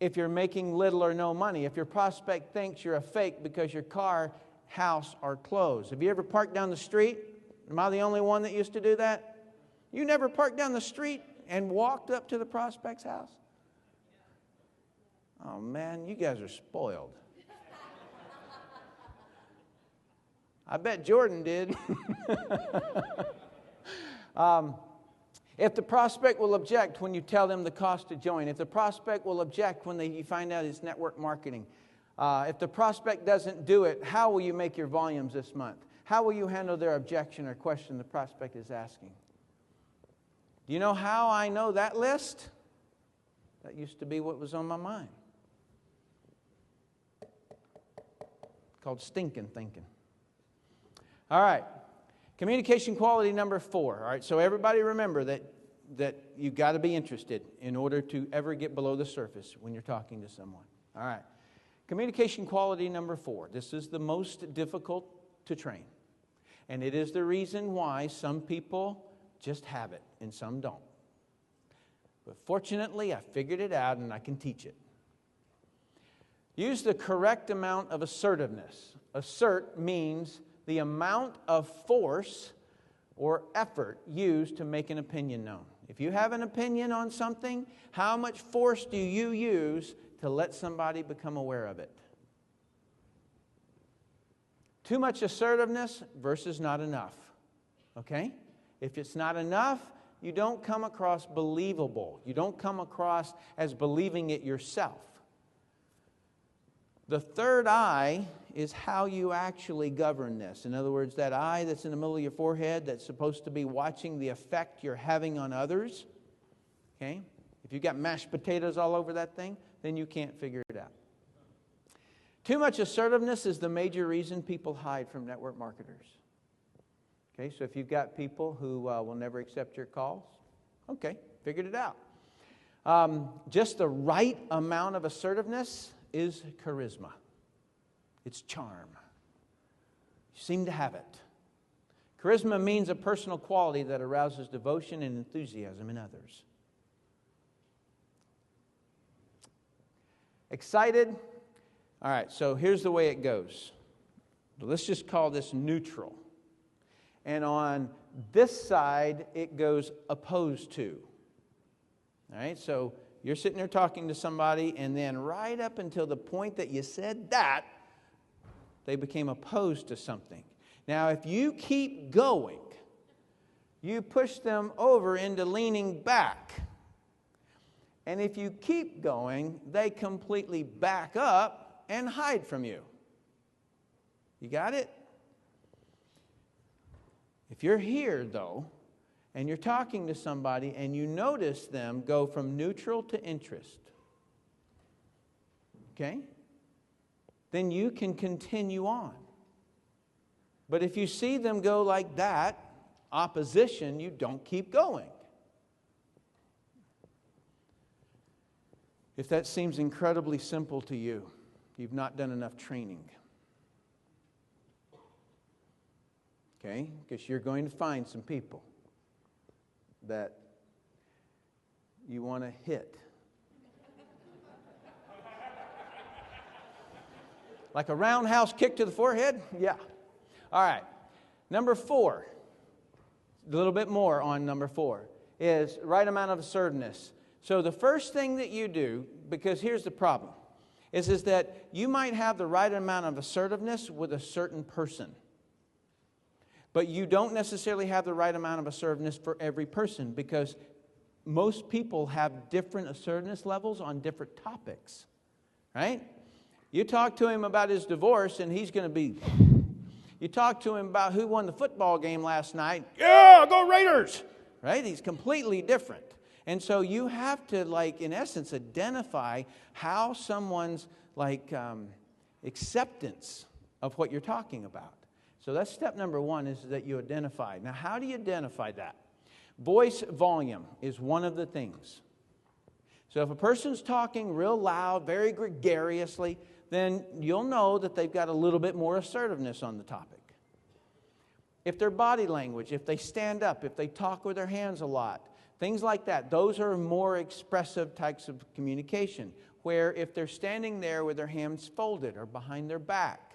if you're making little or no money, if your prospect thinks you're a fake because your car, house are closed. Have you ever parked down the street? Am I the only one that used to do that? You never parked down the street and walked up to the prospect's house? Oh man, you guys are spoiled. I bet Jordan did. If the prospect will object when you tell them the cost to join, if the prospect will object when you find out it's network marketing, if the prospect doesn't do it, how will you make your volumes this month? How will you handle their objection or question the prospect is asking? Do you know how I know that list? That used to be what was on my mind. Called stinking thinking. All right, communication quality number 4. All right, so everybody remember that you've got to be interested in order to ever get below the surface when you're talking to someone. All right, communication quality number 4. This is the most difficult to train. And it is the reason why some people just have it and some don't. But fortunately, I figured it out and I can teach it. Use the correct amount of assertiveness. Assert means the amount of force or effort used to make an opinion known. If you have an opinion on something, how much force do you use to let somebody become aware of it? Too much assertiveness versus not enough. Okay? If it's not enough, you don't come across believable. You don't come across as believing it yourself. The third eye is how you actually govern this. In other words, that eye that's in the middle of your forehead that's supposed to be watching the effect you're having on others. Okay? If you've got mashed potatoes all over that thing, then you can't figure it out. Too much assertiveness is the major reason people hide from network marketers. Okay, so if you've got people who will never accept your calls, okay, figured it out. Just the right amount of assertiveness is charisma. It's charm. You seem to have it. Charisma means a personal quality that arouses devotion and enthusiasm in others. Excited? All right, so here's the way it goes. Let's just call this neutral. And on this side, it goes opposed to. All right, so you're sitting there talking to somebody, and then right up until the point that you said that, they became opposed to something. Now, if you keep going, you push them over into leaning back. And if you keep going, they completely back up and hide from you. You got it? If you're here, though, and you're talking to somebody and you notice them go from neutral to interest, okay, then you can continue on. But if you see them go like that, opposition, you don't keep going. If that seems incredibly simple to you, you've not done enough training. Okay? Because you're going to find some people that you want to hit. Like a roundhouse kick to the forehead? Yeah. All right. Number 4, a little bit more on number 4, is right amount of assertiveness. So the first thing that you do, because here's the problem, is that you might have the right amount of assertiveness with a certain person. But you don't necessarily have the right amount of assertiveness for every person, because most people have different assertiveness levels on different topics, right? You talk to him about his divorce, and he's going to be... You talk to him about who won the football game last night. Yeah, go Raiders! Right? He's completely different. And so you have to, like, in essence, identify how someone's, like, acceptance of what you're talking about. So that's step number one, is that you identify. Now, how do you identify that? Voice volume is one of the things. So if a person's talking real loud, very gregariously, then you'll know that they've got a little bit more assertiveness on the topic. If their body language, if they stand up, if they talk with their hands a lot, things like that, those are more expressive types of communication. Where if they're standing there with their hands folded or behind their back,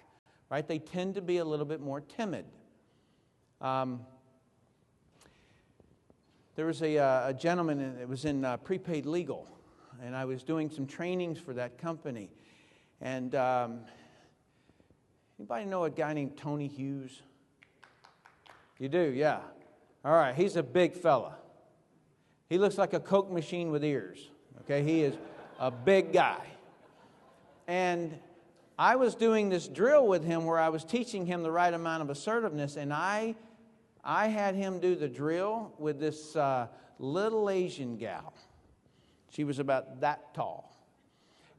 right, they tend to be a little bit more timid. There was a gentleman, and it was in prepaid legal, and I was doing some trainings for that company. And anybody know a guy named Tony Hughes? You do, yeah. All right, he's a big fella. He looks like a Coke machine with ears. Okay, he is a big guy. And I was doing this drill with him where I was teaching him the right amount of assertiveness, and I had him do the drill with this little Asian gal. She was about that tall.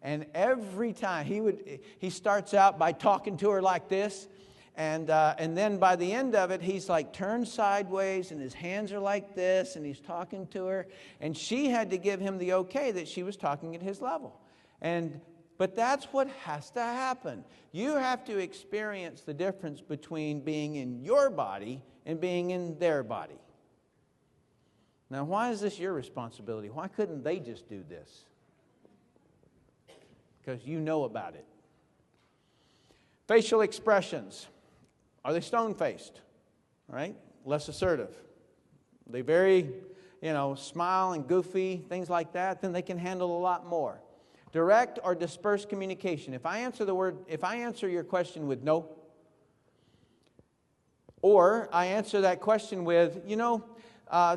And every time he starts out by talking to her like this, and then by the end of it, he's like turned sideways, and his hands are like this, and he's talking to her, and she had to give him the okay that she was talking at his level. But that's what has to happen. You have to experience the difference between being in your body and being in their body. Now, why is this your responsibility? Why couldn't they just do this? Because you know about it. Facial expressions. Are they stone-faced? Right? Less assertive. They very, smile and goofy, things like that, then they can handle a lot more. Direct or dispersed communication. If I answer your question with no, or I answer that question with,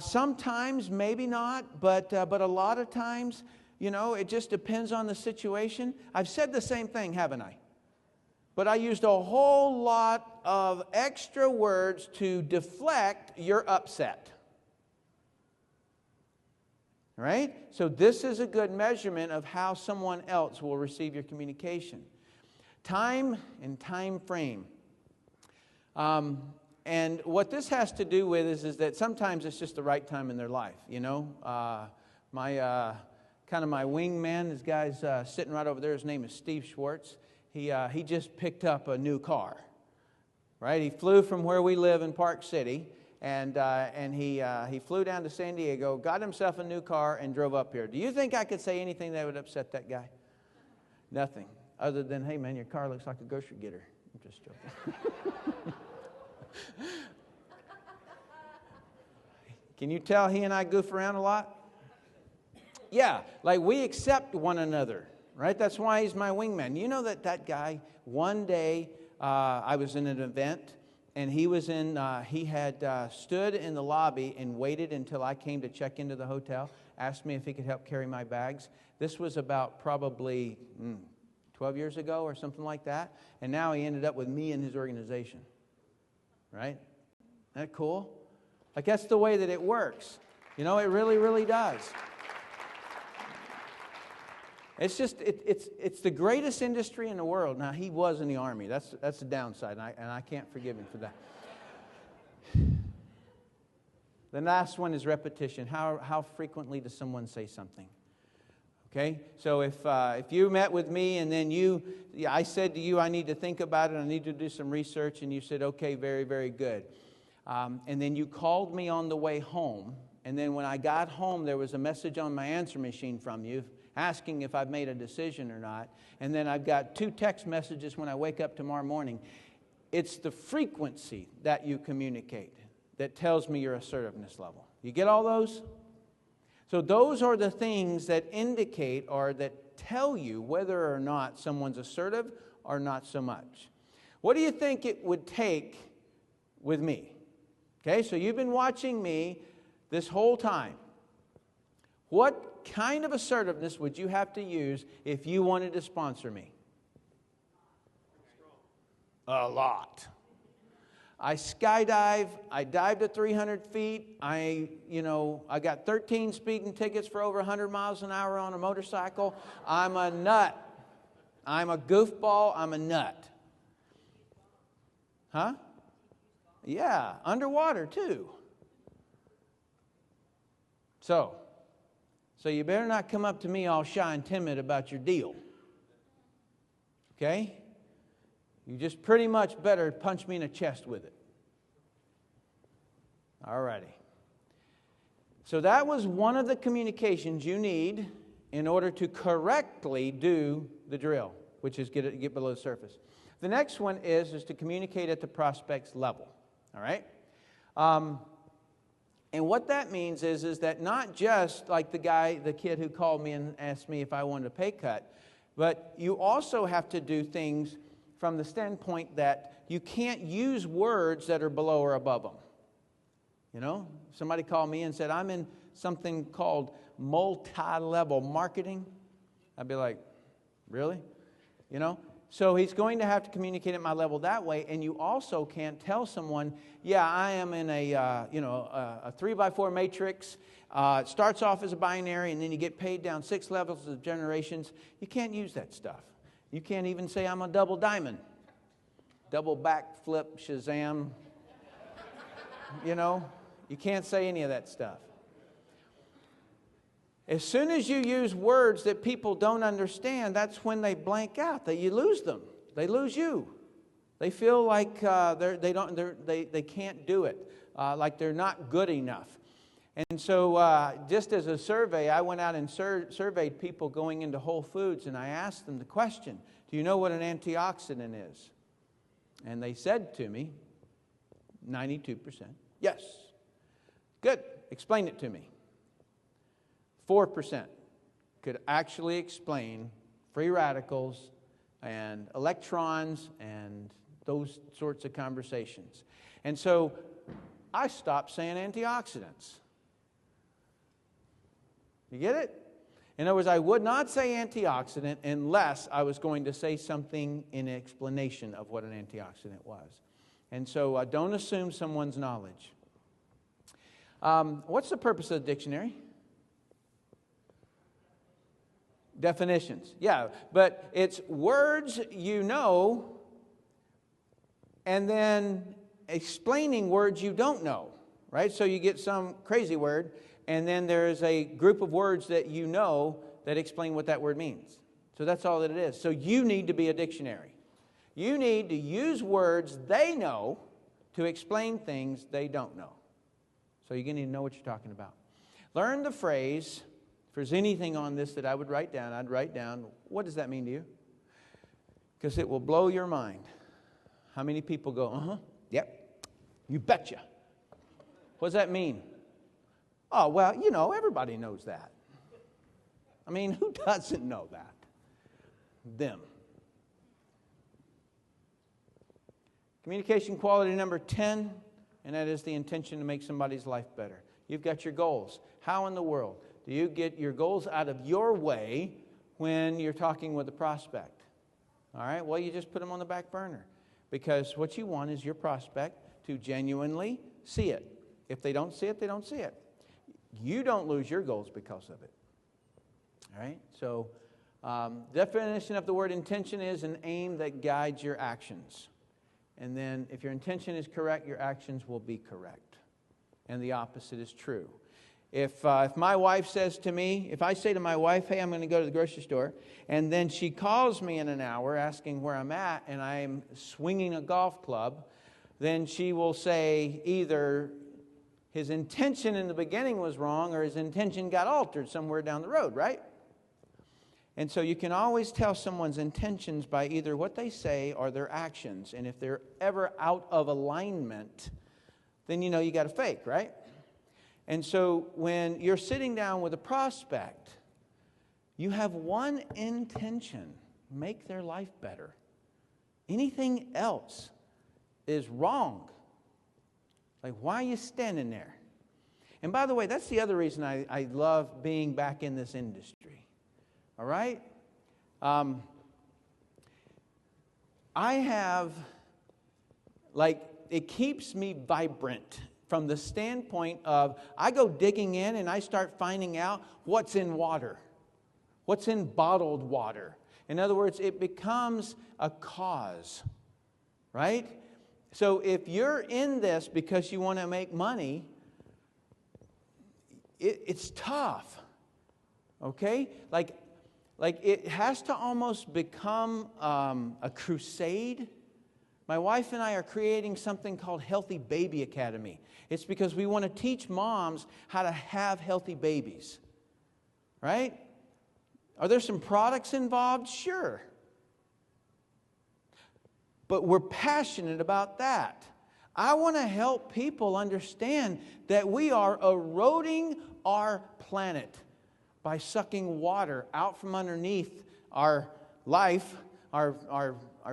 sometimes, maybe not, but a lot of times, it just depends on the situation. I've said the same thing, haven't I? But I used a whole lot of extra words to deflect your upset. Right? So this is a good measurement of how someone else will receive your communication. Time and time frame. And what this has to do with is that sometimes it's just the right time in their life. My wingman, this guy's sitting right over there. His name is Steve Schwartz. He just picked up a new car. Right? He flew from where we live in Park City. And he flew down to San Diego, got himself a new car, and drove up here. Do you think I could say anything that would upset that guy? Nothing. Other than, hey, man, your car looks like a grocery getter. I'm just joking. Can you tell he and I goof around a lot? Yeah, like we accept one another, right? That's why he's my wingman. You know that guy, one day I was in an event, and he had stood in the lobby and waited until I came to check into the hotel, asked me if he could help carry my bags. This was about probably 12 years ago or something like that. And now he ended up with me in his organization. Right? Isn't that cool? Like that's the way that it works. It really, really does. It's just, it's the greatest industry in the world. Now, he was in the Army. That's the downside, and I can't forgive him for that. The last one is repetition. How frequently does someone say something? Okay? So if you met with me and then I said to you, I need to think about it, I need to do some research, and you said, okay, very, very good. And then you called me on the way home, and then when I got home, there was a message on my answer machine from you, asking if I've made a decision or not. And then I've got 2 text messages when I wake up tomorrow morning. It's the frequency that you communicate that tells me your assertiveness level. You get all those? So those are the things that indicate or that tell you whether or not someone's assertive or not so much. What do you think it would take with me? Okay, so you've been watching me this whole time. What kind of assertiveness would you have to use if you wanted to sponsor me? A lot. I skydive. I dived at 300 feet. I got 13 speeding tickets for over 100 miles an hour on a motorcycle. I'm a nut. I'm a goofball. I'm a nut. Huh? Yeah, underwater too. So you better not come up to me all shy and timid about your deal. Okay? You just pretty much better punch me in the chest with it. All righty. So that was one of the communications you need in order to correctly do the drill, which is get below the surface. The next one is to communicate at the prospect's level. All right? And what that means is that not just like the kid who called me and asked me if I wanted a pay cut, but you also have to do things from the standpoint that you can't use words that are below or above them. You know, somebody called me and said, I'm in something called multi-level marketing. I'd be like, really? You know? So he's going to have to communicate at my level that way, and you also can't tell someone, yeah, I am in a 3x4 matrix. It starts off as a binary, and then you get paid down 6 levels of generations. You can't use that stuff. You can't even say I'm a double diamond. Double backflip, Shazam. You know, you can't say any of that stuff. As soon as you use words that people don't understand, that's when they blank out. That you lose them. They lose you. They feel like they can't do it, like they're not good enough. And so just as a survey, I went out and surveyed people going into Whole Foods, and I asked them the question, do you know what an antioxidant is? And they said to me, 92%, yes. Good, explain it to me. 4% could actually explain free radicals and electrons and those sorts of conversations. And so I stopped saying antioxidants. You get it? In other words, I would not say antioxidant unless I was going to say something in explanation of what an antioxidant was. And so don't assume someone's knowledge. What's the purpose of the dictionary? Definitions. Yeah, but it's words you know and then explaining words you don't know, right? So you get some crazy word, and then there's a group of words that you know that explain what that word means. So that's all that it is. So you need to be a dictionary. You need to use words they know to explain things they don't know. So you're going to need to know what you're talking about. Learn the phrase. If there's anything on this that I would write down, I'd write down, what does that mean to you? Because it will blow your mind. How many people go, yep, you betcha. What does that mean? Oh, well, you know, everybody knows that. I mean, who doesn't know that? Them. Communication quality number 10, and that is the intention to make somebody's life better. You've got your goals. How in the world do you get your goals out of your way when you're talking with a prospect? All right, well, you just put them on the back burner. Because what you want is your prospect to genuinely see it. If they don't see it, they don't see it. You don't lose your goals because of it. All right, so definition of the word intention is an aim that guides your actions. And then if your intention is correct, your actions will be correct. And the opposite is true. If my wife says to me, if I say to my wife, hey, I'm going to go to the grocery store, and then she calls me in an hour asking where I'm at, and I'm swinging a golf club, then she will say either his intention in the beginning was wrong or his intention got altered somewhere down the road, right? And so you can always tell someone's intentions by either what they say or their actions. And if they're ever out of alignment, then you know you got to fake, right? And so when you're sitting down with a prospect, you have one intention: make their life better. Anything else is wrong. Like, why are you standing there? And by the way, that's the other reason I love being back in this industry. All right? I have it keeps me vibrant from the standpoint of I go digging in and I start finding out what's in water, what's in bottled water. In other words, it becomes a cause, right? So if you're in this because you want to make money, it's tough, okay? Like it has to almost become a crusade. My wife and I are creating something called Healthy Baby Academy. It's because we want to teach moms how to have healthy babies, right? Are there some products involved? Sure. But we're passionate about that. I want to help people understand that we are eroding our planet by sucking water out from underneath our life, our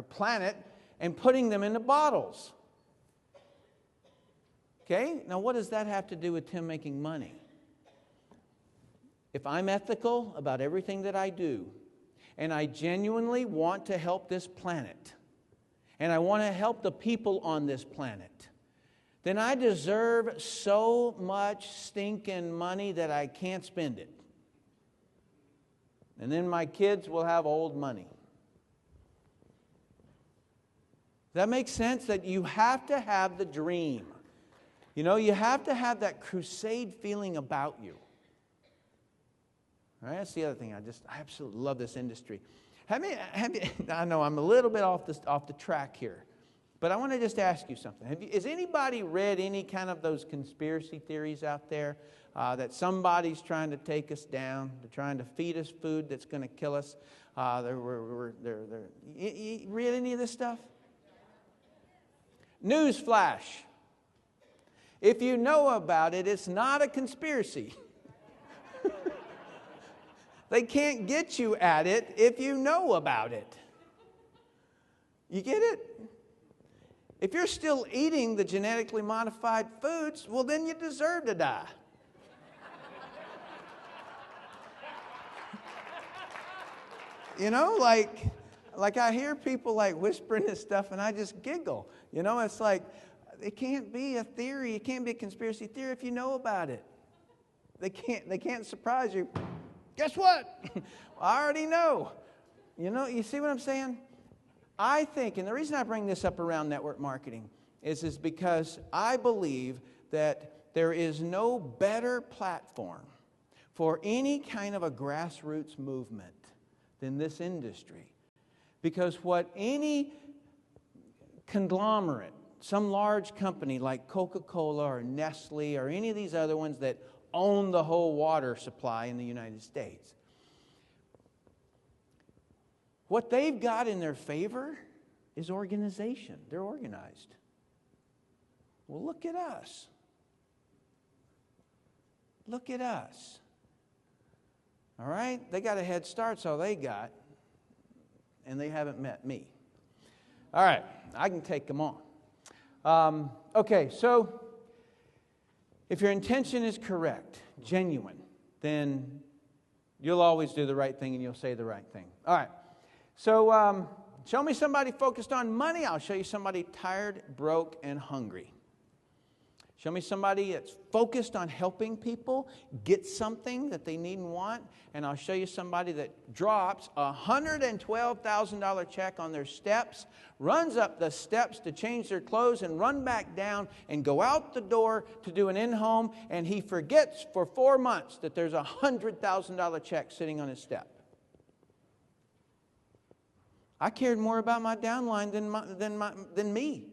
planet, and putting them into bottles. Okay? Now what does that have to do with Tim making money? If I'm ethical about everything that I do, and I genuinely want to help this planet, and I want to help the people on this planet, then I deserve so much stinking money that I can't spend it. And then my kids will have old money. Does that make sense? That you have to have the dream. You know, you have to have that crusade feeling about you. All right, that's the other thing. I absolutely love this industry. Have you, I know I'm a little bit off the track here, but I want to just ask you something. Has anybody read any kind of those conspiracy theories out there that somebody's trying to take us down? They're trying to feed us food that's going to kill us. You read any of this stuff? Newsflash. If you know about it, it's not a conspiracy. They can't get you at it if you know about it. You get it? If you're still eating the genetically modified foods, well, then you deserve to die. You know, like I hear people like whispering this stuff and I just giggle. You know, it's like, it can't be a theory. It can't be a conspiracy theory if you know about it. They can't surprise you. Guess what? I already know. You know, you see what I'm saying? I think, and the reason I bring this up around network marketing is because I believe that there is no better platform for any kind of a grassroots movement than this industry. Because what any conglomerate, some large company like Coca-Cola or Nestle or any of these other ones that own the whole water supply in the United States, what they've got in their favor is organization. They're organized. Well, look at us. Look at us. All right? They got a head start, so they got, and they haven't met me. All right, I can take them on. Okay, so if your intention is correct, genuine, then you'll always do the right thing and you'll say the right thing. All right, so show me somebody focused on money. I'll show you somebody tired, broke, and hungry. Show me somebody that's focused on helping people get something that they need and want, and I'll show you somebody that drops a $112,000 check on their steps, runs up the steps to change their clothes and run back down and go out the door to do an in-home, and he forgets for 4 months that there's a $100,000 check sitting on his step. I cared more about my downline than me.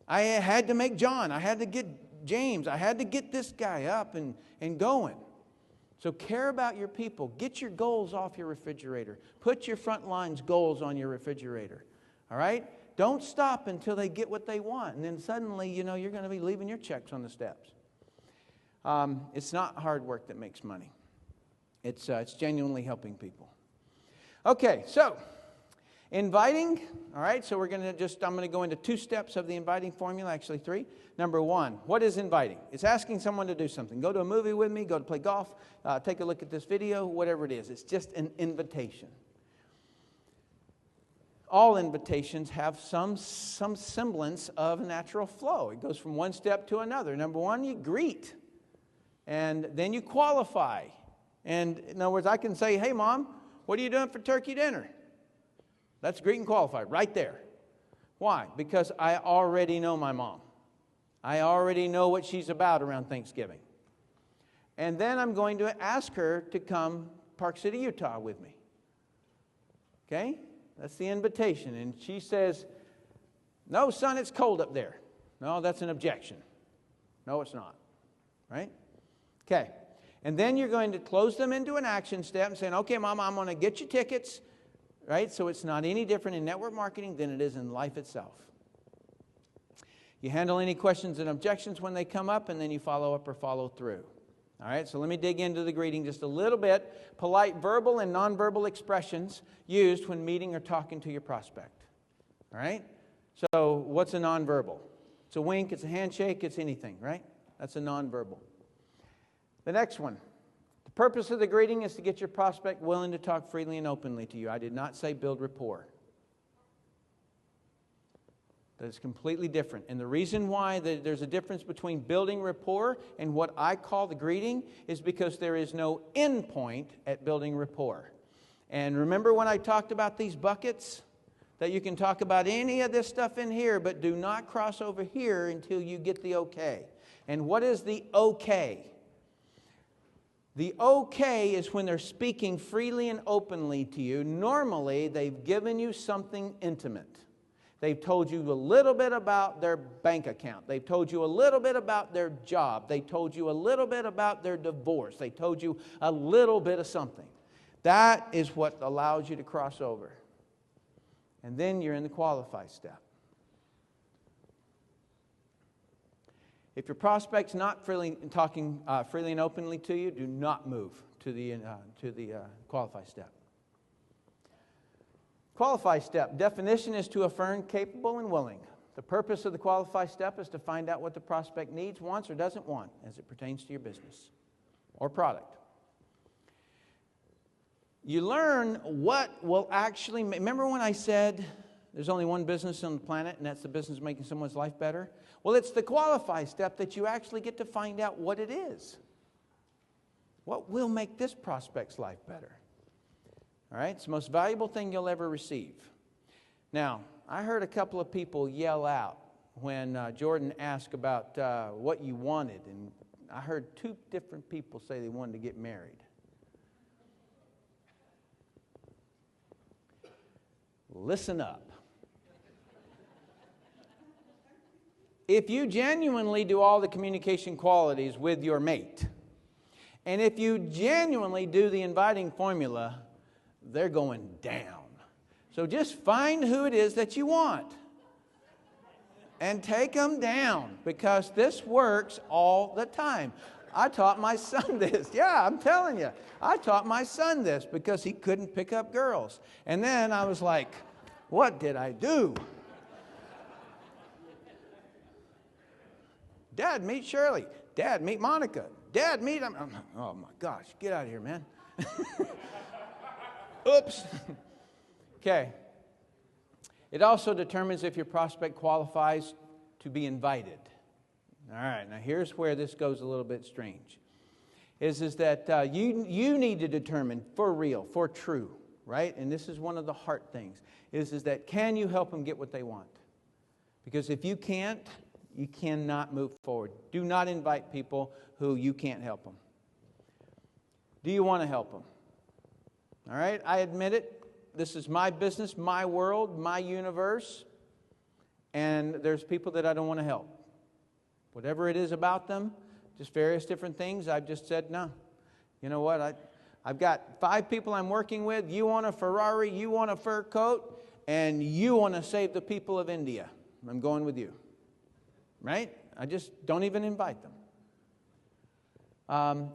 I had to make John. I had to get James. I had to get this guy up and going. So care about your people. Get your goals off your refrigerator. Put your front line's goals on your refrigerator. All right? Don't stop until they get what they want. And then suddenly, you know, you're going to be leaving your checks on the steps. It's not hard work that makes money. It's genuinely helping people. Okay, so inviting, all right, so I'm going to go into 2 steps of the inviting formula, actually 3. Number 1, what is inviting? It's asking someone to do something. Go to a movie with me, go to play golf, take a look at this video, whatever it is. It's just an invitation. all invitations have some semblance of natural flow. It goes from one step to another. Number one, you greet, and then you qualify. And in other words, I can say, hey, Mom, what are you doing for turkey dinner? That's greet and qualify right there. Why? Because I already know my mom. I already know what she's about around Thanksgiving. And then I'm going to ask her to come Park City, Utah with me. Okay? That's the invitation. And she says, no, son, it's cold up there. No, that's an objection. No, it's not. Right? Okay. And then you're going to close them into an action step and saying, okay, Mama, I'm going to get you tickets. Right? So it's not any different in network marketing than it is in life itself. You handle any questions and objections when they come up, and then you follow up or follow through. All right, so let me dig into the greeting just a little bit. Polite verbal and nonverbal expressions used when meeting or talking to your prospect. All right? So what's a nonverbal? It's a wink, it's a handshake, it's anything, right? That's a nonverbal. The next one. The purpose of the greeting is to get your prospect willing to talk freely and openly to you. I did not say build rapport. That is completely different. And the reason why there's a difference between building rapport and what I call the greeting is because there is no end point at building rapport. And remember when I talked about these buckets? That you can talk about any of this stuff in here, but do not cross over here until you get the okay. And what is the okay? The okay is when they're speaking freely and openly to you. Normally, they've given you something intimate. They've told you a little bit about their bank account. They've told you a little bit about their job. They told you a little bit about their divorce. They told you a little bit of something. That is what allows you to cross over. And then you're in the qualify step. If your prospect's not talking freely and openly to you, do not move to the qualify step. Qualify step. Definition is to affirm capable and willing. The purpose of the qualify step is to find out what the prospect needs, wants, or doesn't want as it pertains to your business or product. You learn what will actually... Remember when I said there's only one business on the planet, and that's the business making someone's life better? Well, it's the qualify step that you actually get to find out what it is. What will make this prospect's life better? All right, it's the most valuable thing you'll ever receive. Now, I heard a couple of people yell out when Jordan asked about what you wanted, and I heard two different people say they wanted to get married. Listen up. If you genuinely do all the communication qualities with your mate, and if you genuinely do the inviting formula, they're going down. So just find who it is that you want and take them down, because this works all the time. I taught my son this. Yeah, I'm telling you. I taught my son this because he couldn't pick up girls. And then I was like, what did I do? Dad, meet Shirley. Dad, meet Monica. Dad, meet... Oh, my gosh. Get out of here, man. Oops. Okay. It also determines if your prospect qualifies to be invited. All right. Now, here's where this goes a little bit strange. Is that you need to determine for real, for true, right? And this is one of the heart things. Is that can you help them get what they want? Because if you can't, you cannot move forward. Do not invite people who you can't help them. Do you want to help them? All right, I admit it. This is my business, my world, my universe. And there's people that I don't want to help. Whatever it is about them, just various different things, I've just said, no. You know what? I've got 5 people I'm working with. You want a Ferrari, you want a fur coat, and you want to save the people of India. I'm going with you. Right? I just don't even invite them.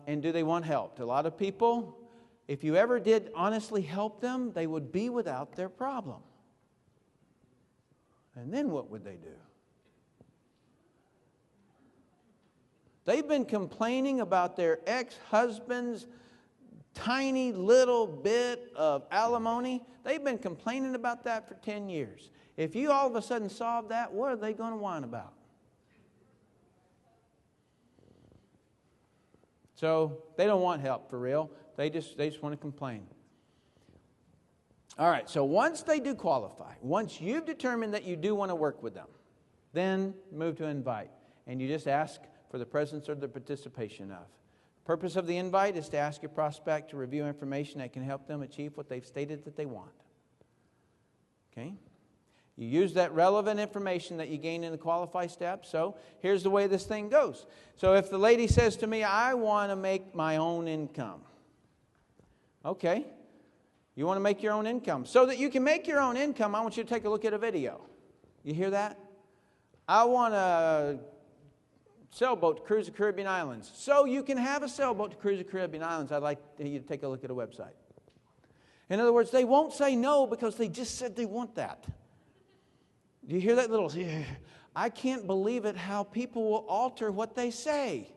And do they want help? A lot of people, if you ever did honestly help them, they would be without their problem. And then what would they do? They've been complaining about their ex-husband's tiny little bit of alimony, they've been complaining about that for 10 years. If you all of a sudden solve that, what are they going to whine about? So they don't want help for real. They just want to complain. All right, so once they do qualify, once you've determined that you do want to work with them, then move to invite. And you just ask for the presence or the participation of. The purpose of the invite is to ask your prospect to review information that can help them achieve what they've stated that they want. Okay? You use that relevant information that you gain in the qualify step. So here's the way this thing goes. So if the lady says to me, I want to make my own income. Okay. You want to make your own income. So that you can make your own income, I want you to take a look at a video. You hear that? I want a sailboat to cruise the Caribbean islands. So you can have a sailboat to cruise the Caribbean islands. I'd like you to take a look at a website. In other words, they won't say no because they just said they want that. Do you hear that little? I can't believe it how people will alter what they say.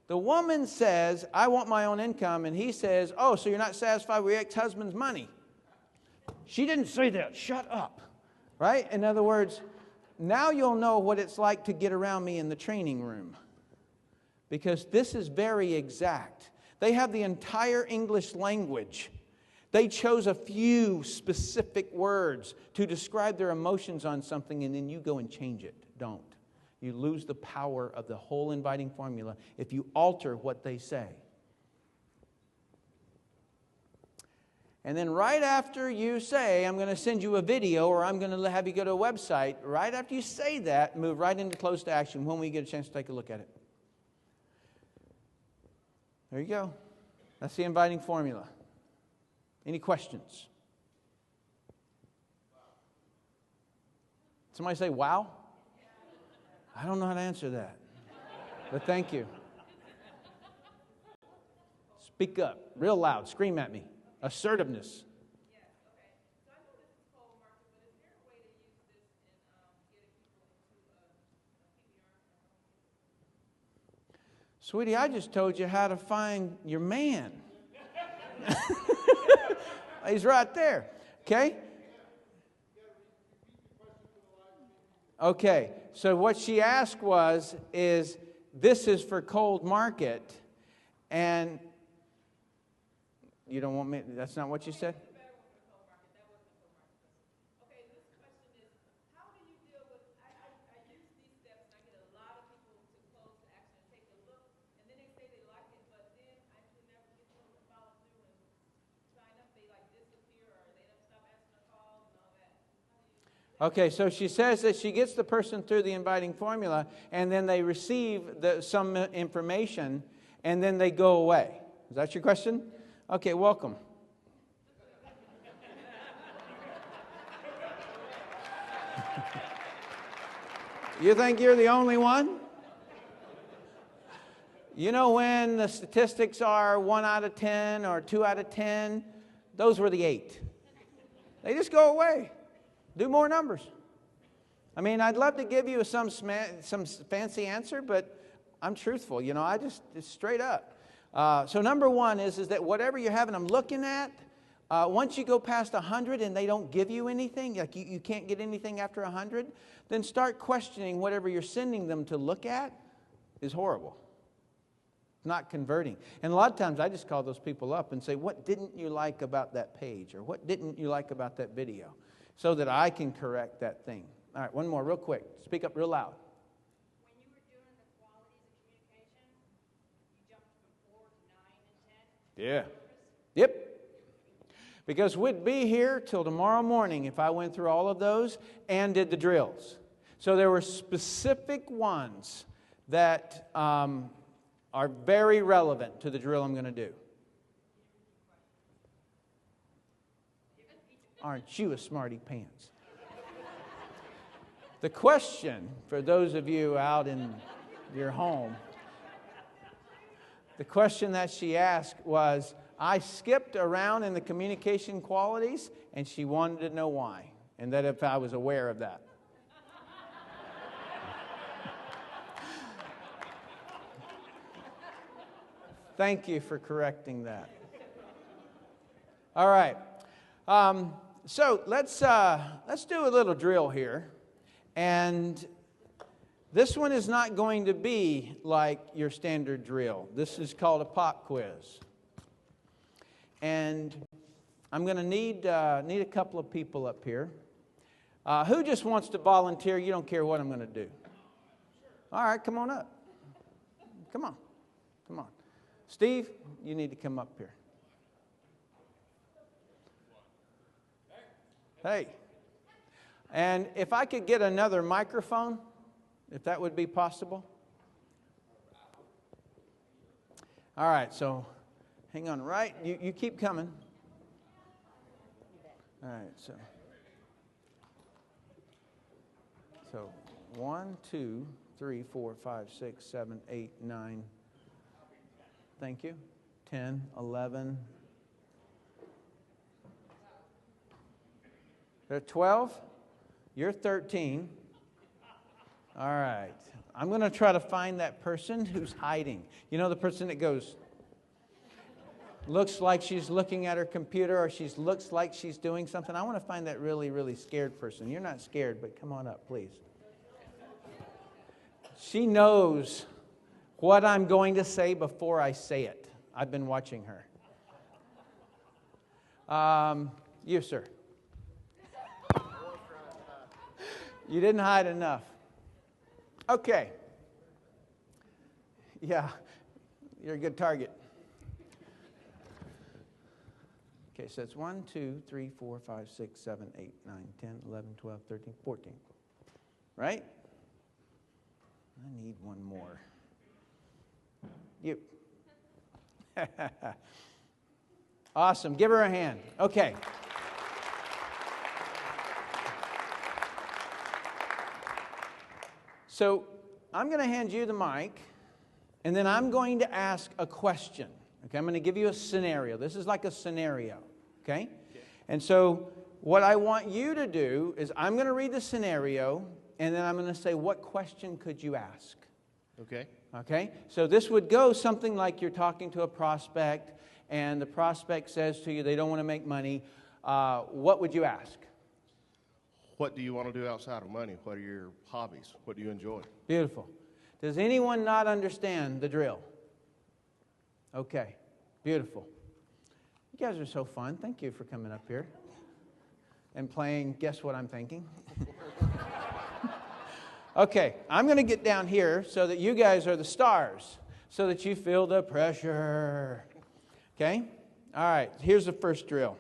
The woman says, I want my own income, and he says, oh, so you're not satisfied with your ex-husband's money. She didn't say that. Shut up. Right? In other words, now you'll know what it's like to get around me in the training room. Because this is very exact. They have the entire English language. They chose a few specific words to describe their emotions on something, and then you go and change it. Don't. You lose the power of the whole inviting formula if you alter what they say. And then right after you say, I'm going to send you a video or I'm going to have you go to a website, right after you say that, move right into close to action when we get a chance to take a look at it. There you go. That's the inviting formula. Any questions? Somebody say, wow? I don't know how to answer that, but thank you. Speak up, real loud, scream at me. Assertiveness. Yes, okay. So I know this is cold market, but is there a way to use this in getting people into Sweetie, I just told you how to find your man. He's right there. Okay? Okay. So what she asked is this is for cold market, and you don't want me, that's not what you said? Okay, this question is, how do you deal with, I use these steps and I get a lot of people to close the action and take a look, and then they say they like it, but then I can never get them to follow through and sign up. They like disappear or they don't stop answering the calls and all that. Okay, so she says that she gets the person through the inviting formula, and then they receive some information, and then they go away. Is that your question? Okay, welcome. You think you're the only one? You know when the statistics are 1 out of 10 or 2 out of 10? Those were the 8. They just go away. Do more numbers. I mean, I'd love to give you some fancy answer, but I'm truthful. You know, it's straight up. So number one is that whatever you're having them looking at, once you go past 100 and they don't give you anything, like you can't get anything after 100, then start questioning whatever you're sending them to look at is horrible. It's not converting. And a lot of times I just call those people up and say, what didn't you like about that page? Or what didn't you like about that video? So that I can correct that thing. All right, one more real quick. Speak up real loud. When you were doing the qualities of communication, you jumped from 4 to 9 and 10? Yeah. Yep. Because we'd be here till tomorrow morning if I went through all of those and did the drills. So there were specific ones that are very relevant to the drill I'm going to do. Aren't you a smarty pants? The question, for those of you out in your home, the question that she asked was, I skipped around in the communication qualities, and she wanted to know why, and that if I was aware of that. Thank you for correcting that. All right. So let's do a little drill here. And this one is not going to be like your standard drill. This is called a pop quiz. And I'm going to need a couple of people up here. Who just wants to volunteer? You don't care what I'm going to do. All right, come on up. Come on. Come on. Steve, you need to come up here. Hey. And if I could get another microphone, if that would be possible. All right, so hang on, right? You keep coming. All right, so 1, 2, 3, 4, 5, 6, 7, 8, 9. Thank you. 10, 11. They're 12. You're 13. All right. I'm going to try to find that person who's hiding. You know, the person that goes, looks like she's looking at her computer, or she looks like she's doing something. I want to find that really, really scared person. You're not scared, but come on up, please. She knows what I'm going to say before I say it. I've been watching her. You, sir. You didn't hide enough. Okay. Yeah, you're a good target. Okay, so it's 1, 2, 3, 4, 5, 6, 7, 8, 9, 10, 11, 12, 13, 14. Right? I need one more. You. Awesome. Give her a hand. Okay. So I'm going to hand you the mic, and then I'm going to ask a question. Okay, I'm going to give you a scenario. This is like a scenario. Okay? And so what I want you to do is I'm going to read the scenario, and then I'm going to say, what question could you ask? Okay. Okay? So this would go something like you're talking to a prospect, and the prospect says to you they don't want to make money. What would you ask? What do you want to do outside of money? What are your hobbies? What do you enjoy? Beautiful. Does anyone not understand the drill? Okay. Beautiful. You guys are so fun. Thank you for coming up here and playing Guess What I'm Thinking. Okay, I'm going to get down here so that you guys are the stars, so that you feel the pressure. Okay? All right, here's the first drill.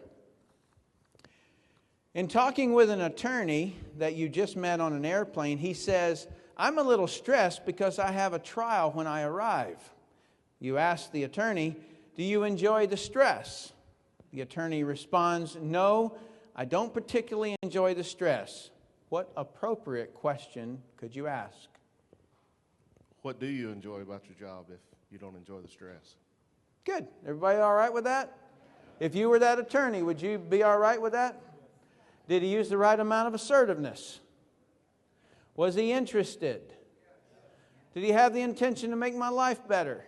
In talking with an attorney that you just met on an airplane, he says, I'm a little stressed because I have a trial when I arrive. You ask the attorney, do you enjoy the stress? The attorney responds, no, I don't particularly enjoy the stress. What appropriate question could you ask? What do you enjoy about your job if you don't enjoy the stress? Good. Everybody all right with that? If you were that attorney, would you be all right with that? Did he use the right amount of assertiveness? Was he interested? Did he have the intention to make my life better?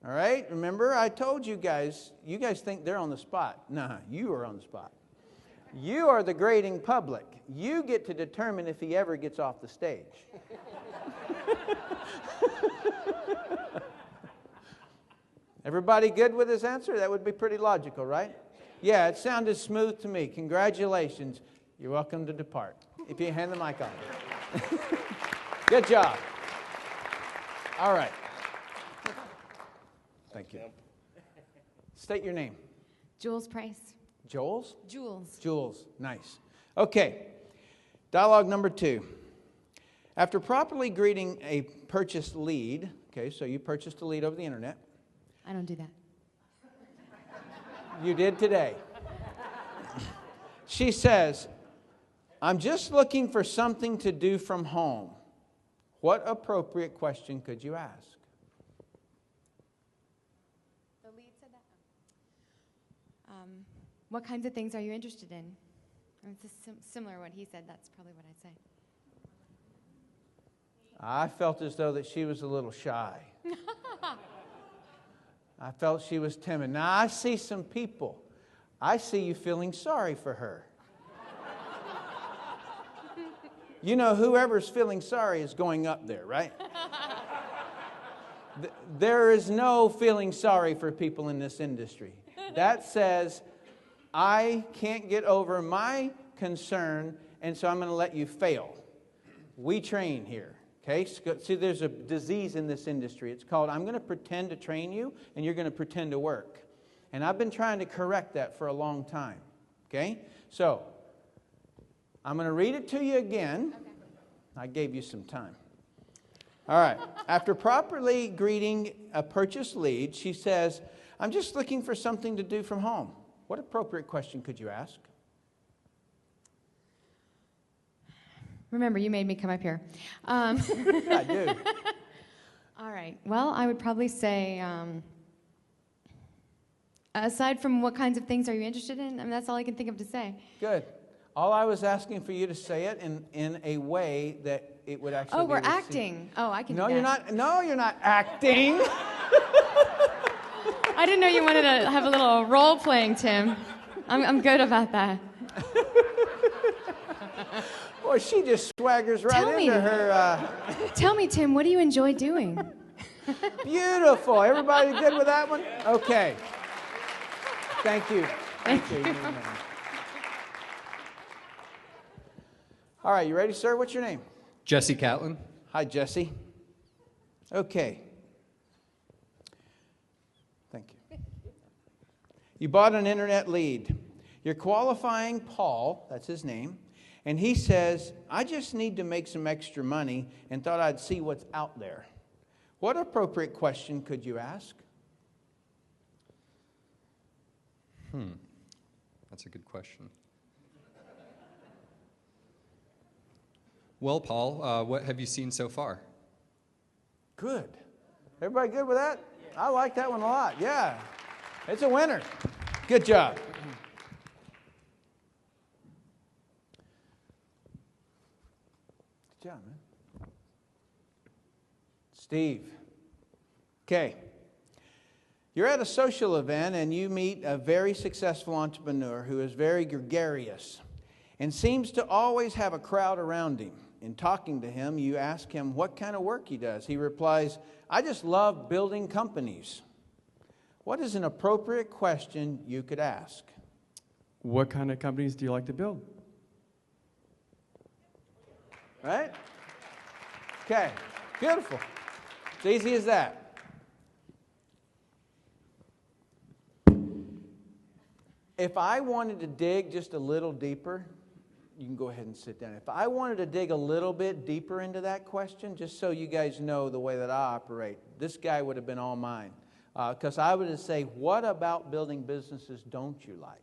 All right, remember I told you guys think they're on the spot. Nah, you are on the spot. You are the grading public. You get to determine if he ever gets off the stage. Everybody good with his answer? That would be pretty logical, right? Yeah, it sounded smooth to me. Congratulations. You're welcome to depart. If you hand the mic on. Good job. All right. Thank you. State your name. Jules Price. Joel's? Jules. Jules. Nice. Okay. Dialogue number 2. After properly greeting a purchased lead, okay, so you purchased a lead over the internet. I don't do that. You did today. She says, I'm just looking for something to do from home. What appropriate question could you ask? The lead said that. What kinds of things are you interested in? It's similar to what he said. That's probably what I'd say. I felt as though that she was a little shy. I felt she was timid. Now, I see some people. I see you feeling sorry for her. You know, whoever's feeling sorry is going up there, right? There is no feeling sorry for people in this industry. That says, I can't get over my concern, and so I'm going to let you fail. We train here, okay? See, there's a disease in this industry. It's called, I'm going to pretend to train you, and you're going to pretend to work. And I've been trying to correct that for a long time, okay? So, I'm going to read it to you again. Okay. I gave you some time. All right. After properly greeting a purchase lead, she says, I'm just looking for something to do from home. What appropriate question could you ask? Remember, you made me come up here. I do. All right. Well, I would probably say, aside from what kinds of things are you interested in? I mean, that's all I can think of to say. Good. All I was asking for you to say it in a way that it would actually Oh, be we're received. acting. Oh, I can No, do you're that. not. No, you're not acting. I didn't know you wanted to have a little role playing, Tim. I'm good about that. Boy, she just swaggers right Tell me. into her. Tell me, Tim, what do you enjoy doing? Beautiful. Everybody good with that one? Okay. Thank you. Thank you. All right, you ready, sir? What's your name? Jesse Catlin. Hi, Jesse. Okay. Thank you. You bought an internet lead. You're qualifying Paul, that's his name, and he says, I just need to make some extra money and thought I'd see what's out there. What appropriate question could you ask? That's a good question. Well, Paul, what have you seen so far? Good. Everybody good with that? I like that one a lot. Yeah. It's a winner. Good job. Good job, man. Steve. Okay. You're at a social event and you meet a very successful entrepreneur who is very gregarious and seems to always have a crowd around him. In talking to him, you ask him what kind of work he does. He replies, I just love building companies. What is an appropriate question you could ask? What kind of companies do you like to build? Right? Okay, beautiful. It's easy as that. If I wanted to dig just a little deeper, you can go ahead and sit down. If I wanted to dig a little bit deeper into that question, just so you guys know the way that I operate, this guy would have been all mine. Because I would say, what about building businesses don't you like?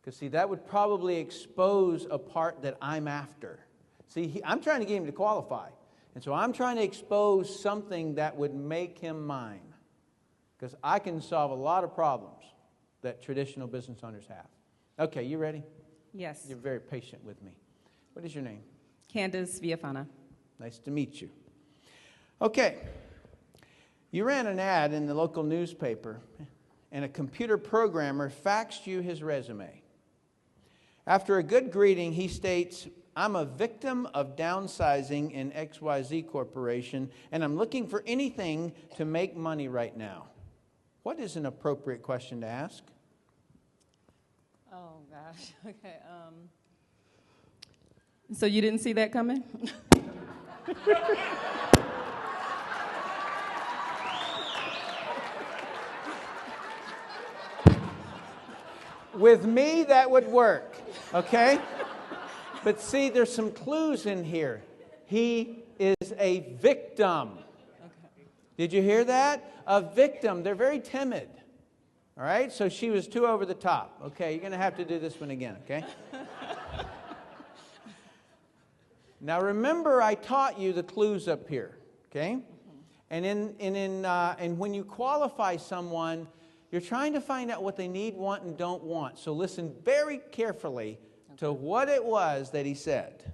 Because, see, that would probably expose a part that I'm after. See, I'm trying to get him to qualify. And so I'm trying to expose something that would make him mine. Because I can solve a lot of problems that traditional business owners have. Okay, you ready? Yes. You're very patient with me. What is your name? Candace Viafana. Nice to meet you. Okay. You ran an ad in the local newspaper, and a computer programmer faxed you his resume. After a good greeting, he states, I'm a victim of downsizing in XYZ Corporation, and I'm looking for anything to make money right now. What is an appropriate question to ask? Oh, gosh. Okay. So you didn't see that coming? With me, that would work, okay? But see, there's some clues in here. He is a victim. Okay. Did you hear that? A victim. They're very timid. All right? So she was too over the top. Okay, you're going to have to do this one again, okay? Now remember, I taught you the clues up here, okay? And when you qualify someone, you're trying to find out what they need, want, and don't want. So listen very carefully to what it was that he said.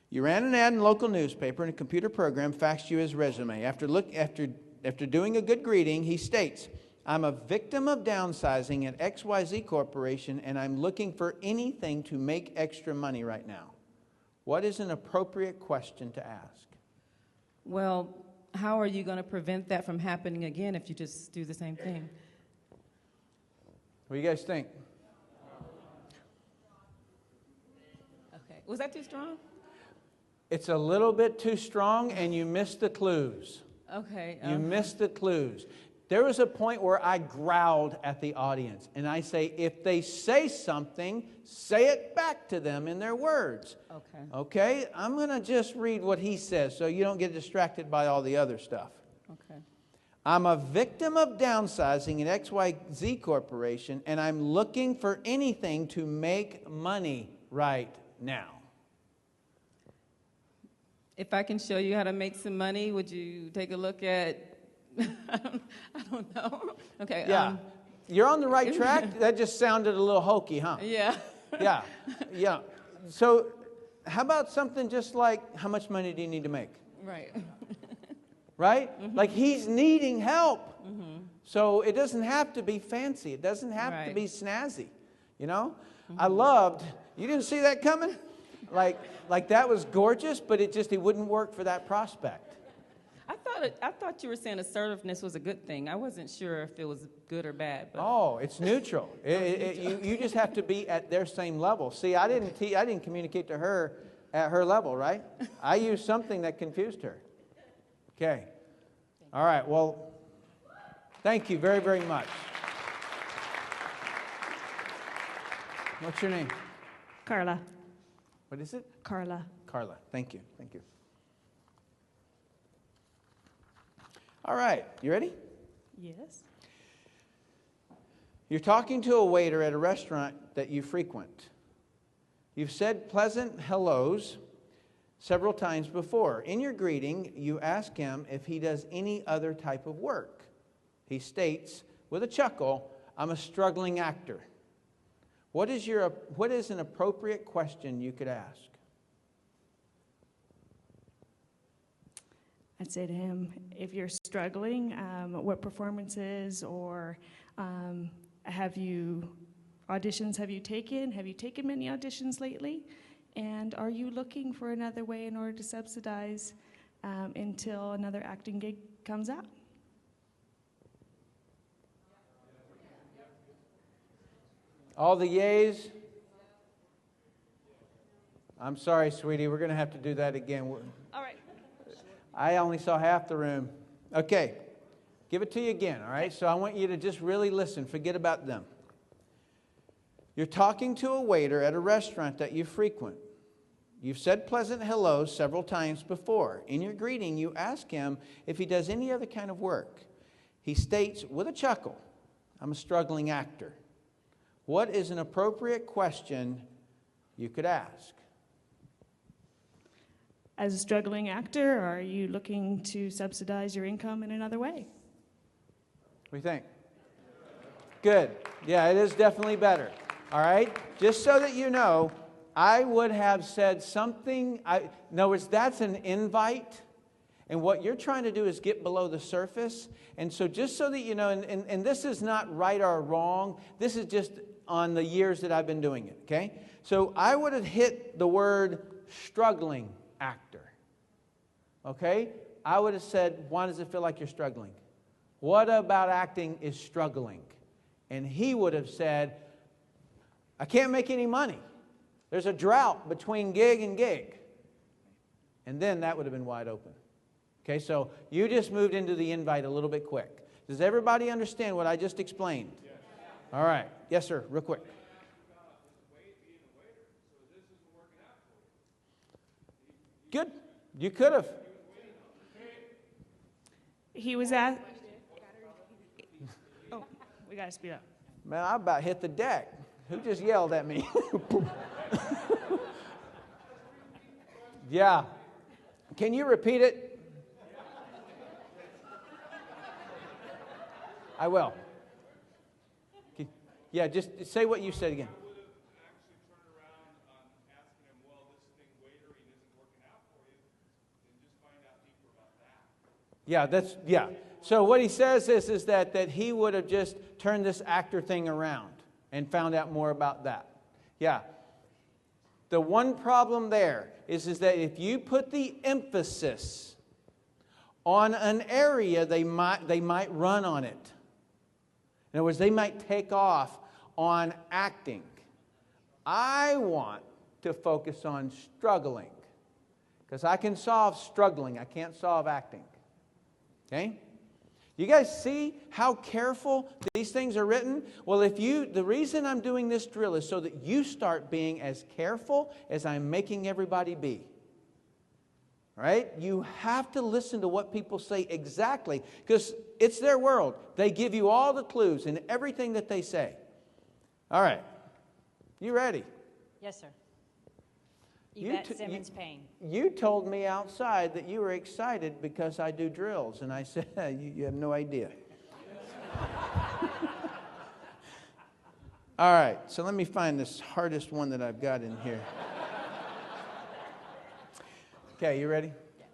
You ran an ad in a local newspaper, and a computer program faxed you his resume. After after doing a good greeting, he states, I'm a victim of downsizing at XYZ Corporation, and I'm looking for anything to make extra money right now. What is an appropriate question to ask? Well, how are you going to prevent that from happening again if you just do the same thing? What do you guys think? Okay. Was that too strong? It's a little bit too strong, and you missed the clues. Okay. You missed the clues. There was a point where I growled at the audience, and I say, if they say something, say it back to them in their words. Okay. Okay? I'm going to just read what he says so you don't get distracted by all the other stuff. Okay. I'm a victim of downsizing at XYZ Corporation, and I'm looking for anything to make money right now. If I can show you how to make some money, would you take a look at? I don't know. Okay. Yeah. You're on the right track. That just sounded a little hokey, huh? Yeah. Yeah. Yeah. So how about something just like, how much money do you need to make? Right. Right? Like he's needing help. So it doesn't have to be fancy. It doesn't have to be snazzy. You know? I loved, you didn't see that coming? Like that was gorgeous, but it wouldn't work for that prospect. I thought you were saying assertiveness was a good thing. I wasn't sure if it was good or bad. But. Oh, it's neutral. You just have to be at their same level. See, I didn't communicate to her at her level, right? I used something that confused her. Okay. All right. Well, thank you very, very much. What's your name? Carla. What is it? Carla. Carla. Thank you. Thank you. All right. You ready? Yes. You're talking to a waiter at a restaurant that you frequent. You've said pleasant hellos several times before. In your greeting, you ask him if he does any other type of work. He states, with a chuckle, I'm a struggling actor. What is an appropriate question you could ask? I'd say to him, if you're struggling, what performances or auditions have you taken? Have you taken many auditions lately? And are you looking for another way in order to subsidize until another acting gig comes out? All the yays? I'm sorry, sweetie. We're going to have to do that again. All right. I only saw half the room. Okay. Give it to you again, all right? So I want you to just really listen. Forget about them. You're talking to a waiter at a restaurant that you frequent. You've said pleasant hellos several times before. In your greeting, you ask him if he does any other kind of work. He states with a chuckle, I'm a struggling actor. What is an appropriate question you could ask? As a struggling actor, are you looking to subsidize your income in another way? What do you think? Good. Yeah, it is definitely better. All right? Just so that you know, I would have said something. In other words, that's an invite. And what you're trying to do is get below the surface. And so just so that you know, and this is not right or wrong. This is just on the years that I've been doing it, okay? So I would have hit the word struggling actor, okay? I would have said, why does it feel like you're struggling? What about acting is struggling? And he would have said, I can't make any money. There's a drought between gig and gig. And then that would have been wide open. Okay, so you just moved into the invite a little bit quick. Does everybody understand what I just explained? Yes. All right. Yes, sir. Real quick. Good. You could have. He was at... Oh, we got to speed up. Man, I about hit the deck. Who just yelled at me? Yeah. Can you repeat it? I will. Yeah, just say what you said again. Yeah, So what he says is that he would have just turned this actor thing around and found out more about that. Yeah. The one problem there is that if you put the emphasis on an area, they might run on it. In other words, they might take off on acting. I want to focus on struggling, because I can solve struggling. I can't solve acting. Okay? You guys see how careful these things are written? Well, the reason I'm doing this drill is so that you start being as careful as I'm making everybody be. All right? You have to listen to what people say exactly, because it's their world. They give you all the clues in everything that they say. All right. You ready? Yes, sir. Yvette Simmons Payne. You told me outside that you were excited because I do drills, and I said, you have no idea. All right, so let me find this hardest one that I've got in here. Okay, you ready? Yeah.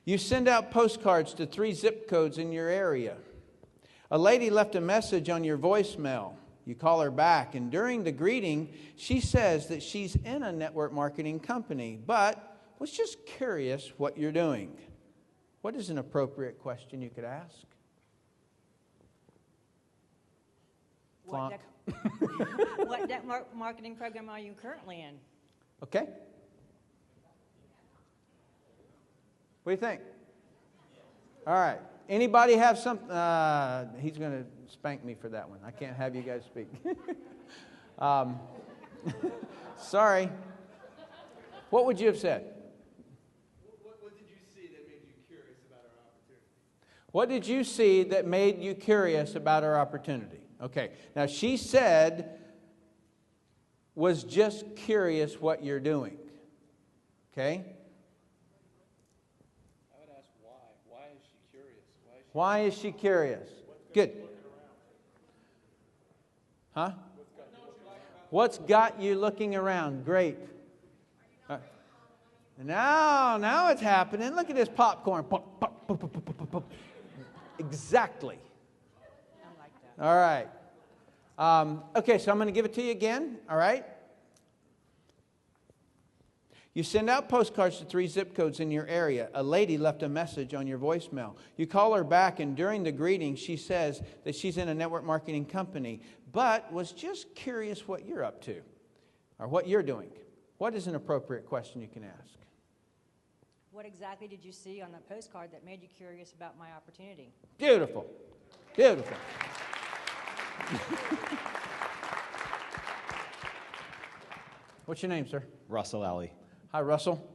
You send out postcards to 3 zip codes in your area. A lady left a message on your voicemail. You call her back, and during the greeting, she says that she's in a network marketing company, but was just curious what you're doing. What is an appropriate question you could ask? What network marketing program are you currently in? Okay. What do you think? All right. Anybody have something? He's going to spank me for that one. I can't have you guys speak. Sorry. What would you have said? What did you see that made you curious about our opportunity? What did you see that made you curious about our opportunity? Okay. Now, she said, was just curious what you're doing. Okay? Why is she curious? Good. Huh? What's got you looking around? Great. Now it's happening. Look at this popcorn. Pop, pop, pop, pop, pop, pop, pop. Exactly. I like that. All right. Okay, so I'm going to give it to you again. All right. You send out postcards to 3 zip codes in your area. A lady left a message on your voicemail. You call her back, and during the greeting, she says that she's in a network marketing company, but was just curious what you're up to or what you're doing. What is an appropriate question you can ask? What exactly did you see on the postcard that made you curious about my opportunity? Beautiful. Beautiful. What's your name, sir? Russell Alley. Hi, Russell.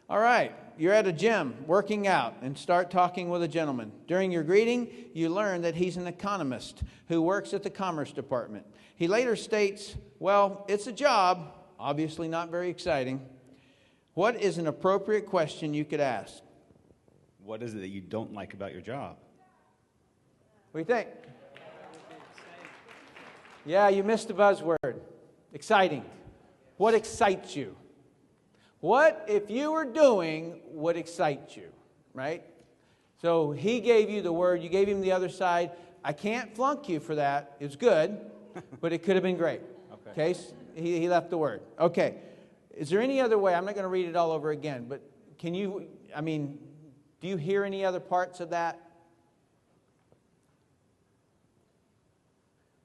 All right, you're at a gym working out and start talking with a gentleman. During your greeting, you learn that he's an economist who works at the Commerce Department. He later states, well, it's a job, obviously not very exciting. What is an appropriate question you could ask? What is it that you don't like about your job? What do you think? Yeah, you missed the buzzword. Exciting. What excites you? What, if you were doing, would excite you, right? So he gave you the word, you gave him the other side. I can't flunk you for that. It's good, but it could have been great. Okay, so he left the word. Okay, is there any other way? I'm not going to read it all over again, but can you, do you hear any other parts of that?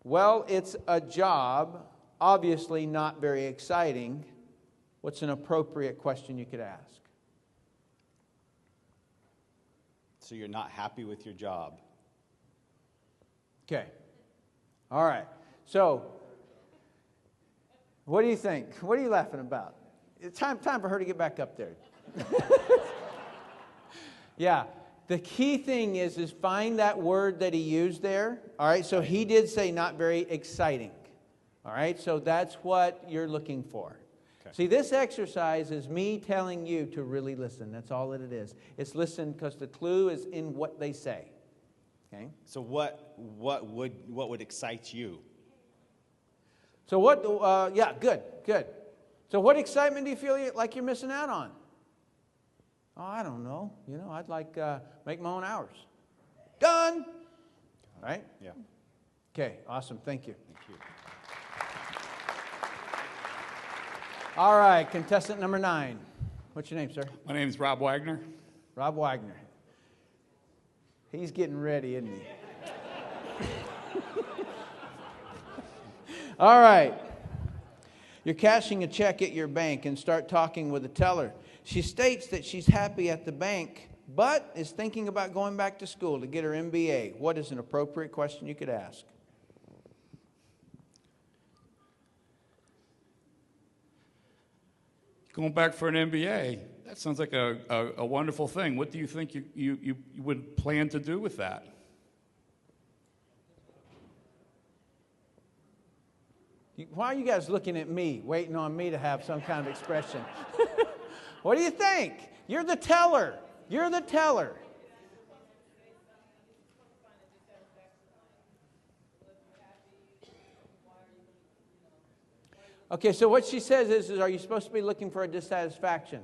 Well, it's a job, obviously not very exciting. What's an appropriate question you could ask? So you're not happy with your job. Okay. All right. So, what do you think? What are you laughing about? It's time for her to get back up there. Yeah. The key thing is find that word that he used there. All right. So he did say not very exciting. All right. So that's what you're looking for. See, this exercise is me telling you to really listen. That's all that it is. It's listen because the clue is in what they say. Okay. So what would excite you? So what? Yeah, good. So what excitement do you feel like you're missing out on? Oh, I don't know. I'd like make my own hours. Done. All right? Yeah. Okay, awesome. Thank you. Thank you. All right, contestant number 9. What's your name, sir? My name is Rob Wagner. Rob Wagner. He's getting ready, isn't he? All right. You're cashing a check at your bank and start talking with the teller. She states that she's happy at the bank, but is thinking about going back to school to get her MBA. What is an appropriate question you could ask? Going back for an MBA, that sounds like a wonderful thing. What do you think you would plan to do with that? Why are you guys looking at me, waiting on me to have some kind of expression? What do you think? You're the teller. You're the teller. Okay, so what she says is, are you supposed to be looking for a dissatisfaction?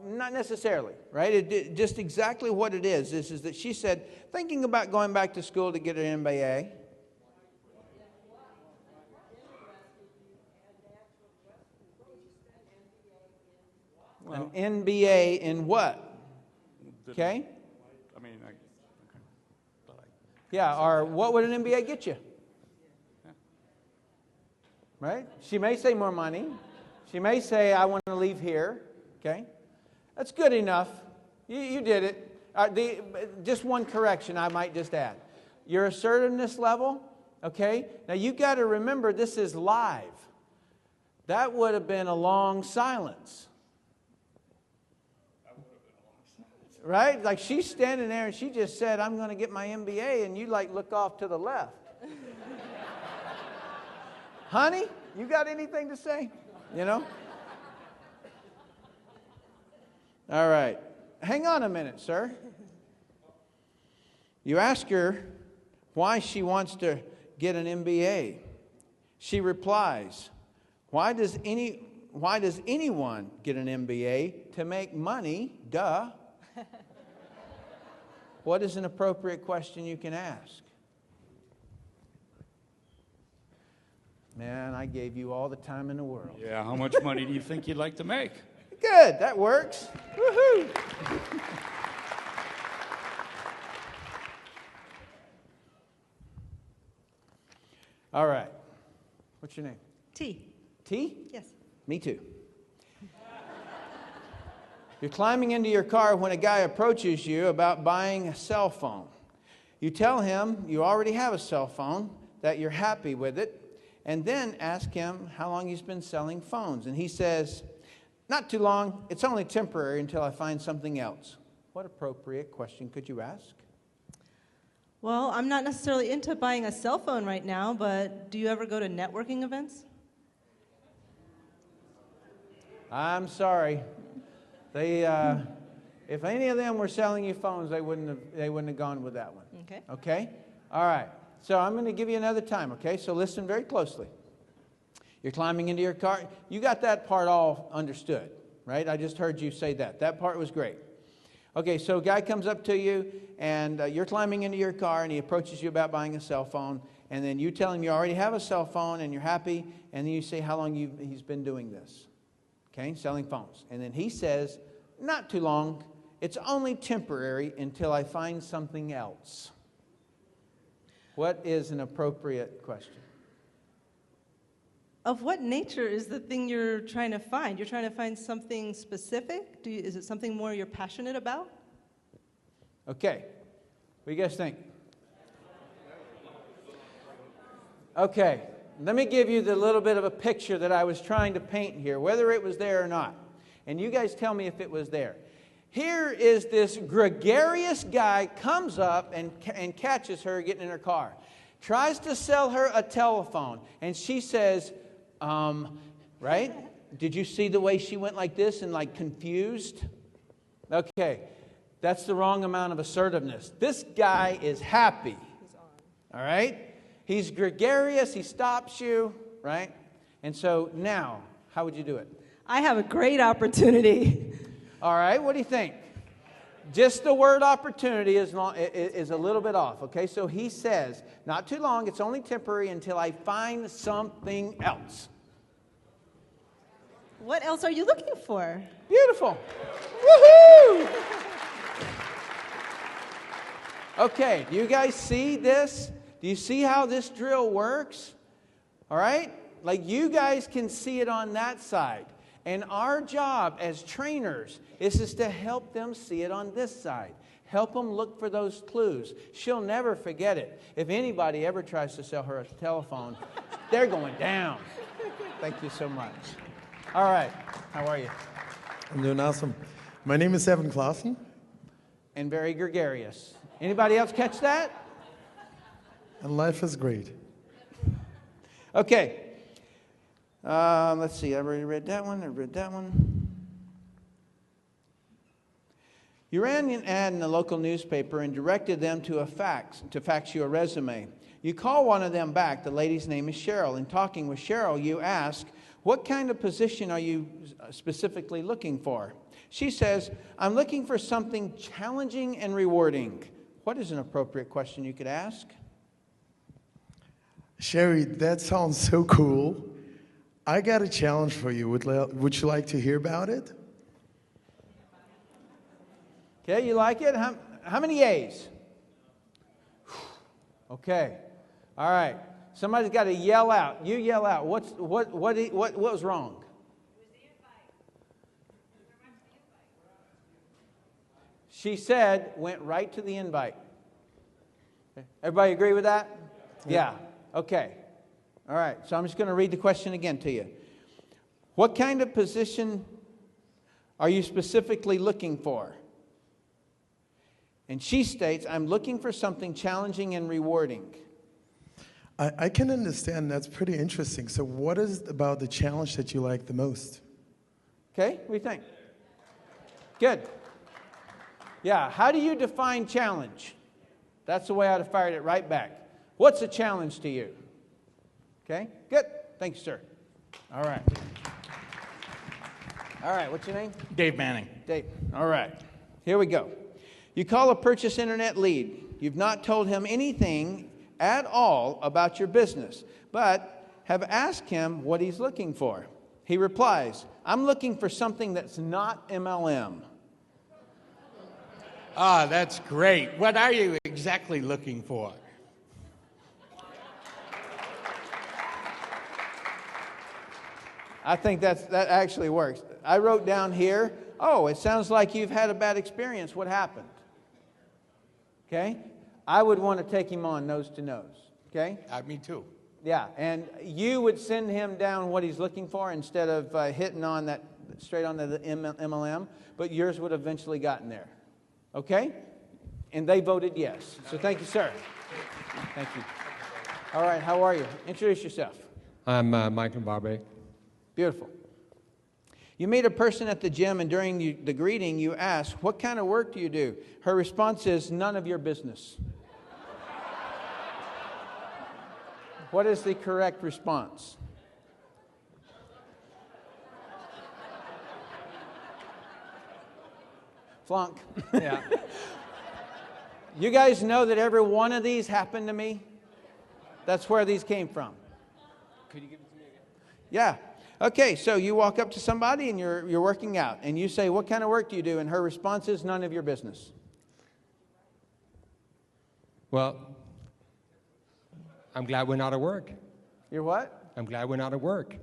Not necessarily, right? Just exactly what it is that she said, thinking about going back to school to get an MBA. An MBA in what? Okay? I mean, yeah, or what would an MBA get you? Right? She may say more money. She may say, I want to leave here. Okay? That's good enough. You did it. Just one correction I might just add. Your assertiveness level, okay? Now you've got to remember this is live. That would have been a long silence. Right? Like she's standing there and she just said, I'm going to get my MBA, and you like look off to the left. Honey, you got anything to say? You know? All right. Hang on a minute, sir. You ask her why she wants to get an MBA. She replies, why does anyone get an MBA? To make money, duh. What is an appropriate question you can ask? Man, I gave you all the time in the world. yeah, how much money do you think you'd like to make? Good, that works. Woohoo! All right. What's your name? T. T? Yes. Me too. You're climbing into your car when a guy approaches you about buying a cell phone. You tell him you already have a cell phone, that you're happy with it, and then ask him how long he's been selling phones. And he says, not too long, it's only temporary until I find something else. What appropriate question could you ask? Well, I'm not necessarily into buying a cell phone right now, but do you ever go to networking events? I'm sorry. They, if any of them were selling you phones, they wouldn't have gone with that one. Okay. Okay? All right. So I'm going to give you another time, okay? So listen very closely. You're climbing into your car. You got that part all understood, right? I just heard you say that. That part was great. Okay, so a guy comes up to you, and you're climbing into your car, and he approaches you about buying a cell phone, and then you tell him you already have a cell phone, and you're happy, and then you say how long he's been doing this. Okay, selling phones. And then he says, not too long, it's only temporary until I find something else. What is an appropriate question? Of what nature is the thing you're trying to find? You're trying to find something specific? Is it something more you're passionate about? Okay, what do you guys think? Okay, let me give you the little bit of a picture that I was trying to paint here, whether it was there or not. And you guys tell me if it was there. Here is this gregarious guy comes up and catches her getting in her car. Tries to sell her a telephone. And she says, right? Did you see the way she went like this and like confused? Okay, that's the wrong amount of assertiveness. This guy is happy. All right? He's gregarious, he stops you, right? And so now, how would you do it? I have a great opportunity. All right, what do you think? Just the word opportunity is a little bit off, okay? So he says, not too long, it's only temporary until I find something else. What else are you looking for? Beautiful. Woohoo! Okay, do you guys see this? Do you see how this drill works? All right? Like you guys can see it on that side. And our job as trainers is to help them see it on this side. Help them look for those clues. She'll never forget it. If anybody ever tries to sell her a telephone, they're going down. Thank you so much. All right. How are you? I'm doing awesome. My name is Evan Clausen. And very gregarious. Anybody else catch that? And life is great. Okay. Let's see. I already read that one. I read that one. You ran an ad in the local newspaper and directed them to fax you a resume. You call one of them back. The lady's name is Cheryl. In talking with Cheryl, you ask, what kind of position are you specifically looking for? She says, I'm looking for something challenging and rewarding. What is an appropriate question you could ask? Sherry, that sounds so cool. I got a challenge for you. Would you like to hear about it? Okay, you like it? How many A's? Okay. All right. Somebody's got to yell out. You yell out. What was wrong? She said, went right to the invite. Everybody agree with that? Yeah. Okay. All right. So I'm just going to read the question again to you. What kind of position are you specifically looking for? And she states, I'm looking for something challenging and rewarding. I can understand. That's pretty interesting. So what is about the challenge that you like the most? Okay, what do you think? Good. Yeah, how do you define challenge? That's the way I'd have fired it right back. What's a challenge to you? Okay, good. Thank you, sir. All right. All right, what's your name? Dave Manning. Dave. All right, here we go. You call a purchase internet lead. You've not told him anything at all about your business, but have asked him what he's looking for. He replies, I'm looking for something that's not MLM. Ah, that's great. What are you exactly looking for? I think that actually works. I wrote down here, oh, it sounds like you've had a bad experience. What happened? Okay? I would want to take him on nose to nose. Okay? Me too. Yeah, and you would send him down what he's looking for instead of hitting on that straight on the MLM, but yours would have eventually gotten there. Okay? And they voted yes. So thank you, sir. Thank you. All right, how are you? Introduce yourself. I'm Michael Barbe. Beautiful. You meet a person at the gym, and during the greeting, you ask, what kind of work do you do? Her response is, none of your business. What is the correct response? Flunk. Yeah. You guys know that every one of these happened to me? That's where these came from. Could you give it to me again? Yeah. Okay, so you walk up to somebody and you're working out, and you say, what kind of work do you do? And her response is, none of your business. Well, I'm glad we're not at work. You're what? I'm glad we're not at work.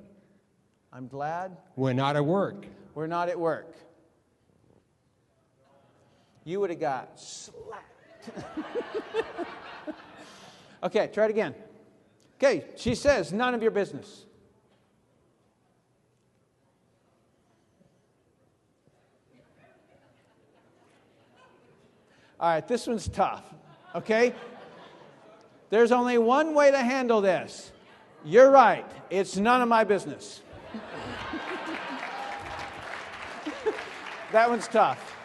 I'm glad we're not at work. We're not at work. You would have got slapped. Okay, try it again. Okay, she says, none of your business. All right, this one's tough, okay? There's only one way to handle this. You're right, it's none of my business. That one's tough.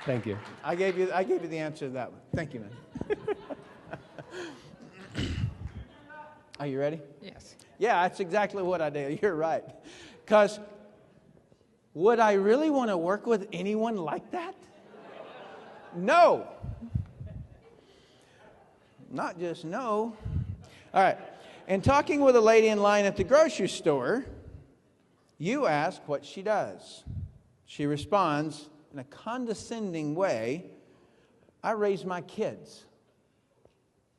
Thank you. I gave you the answer to that one. Thank you, man. Are you ready? Yes. Yeah, that's exactly what I do. You're right. Because would I really want to work with anyone like that? no. Not just no. All right. And talking with a lady in line at the grocery store, you ask what she does. She responds in a condescending way, I raise my kids.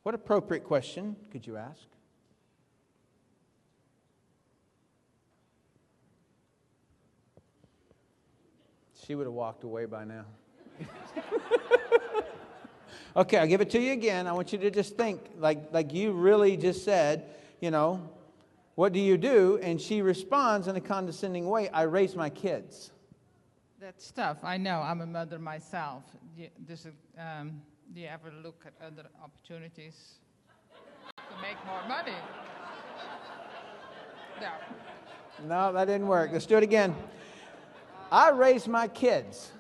What appropriate question could you ask? She would have walked away by now. Okay, I'll give it to you again. I want you to just think like you really just said, you know, what do you do? And she responds in a condescending way, I raise my kids. That's tough. I know. I'm a mother myself. Do you ever look at other opportunities to make more money? No. No, that didn't work. Let's do it again. I raise my kids.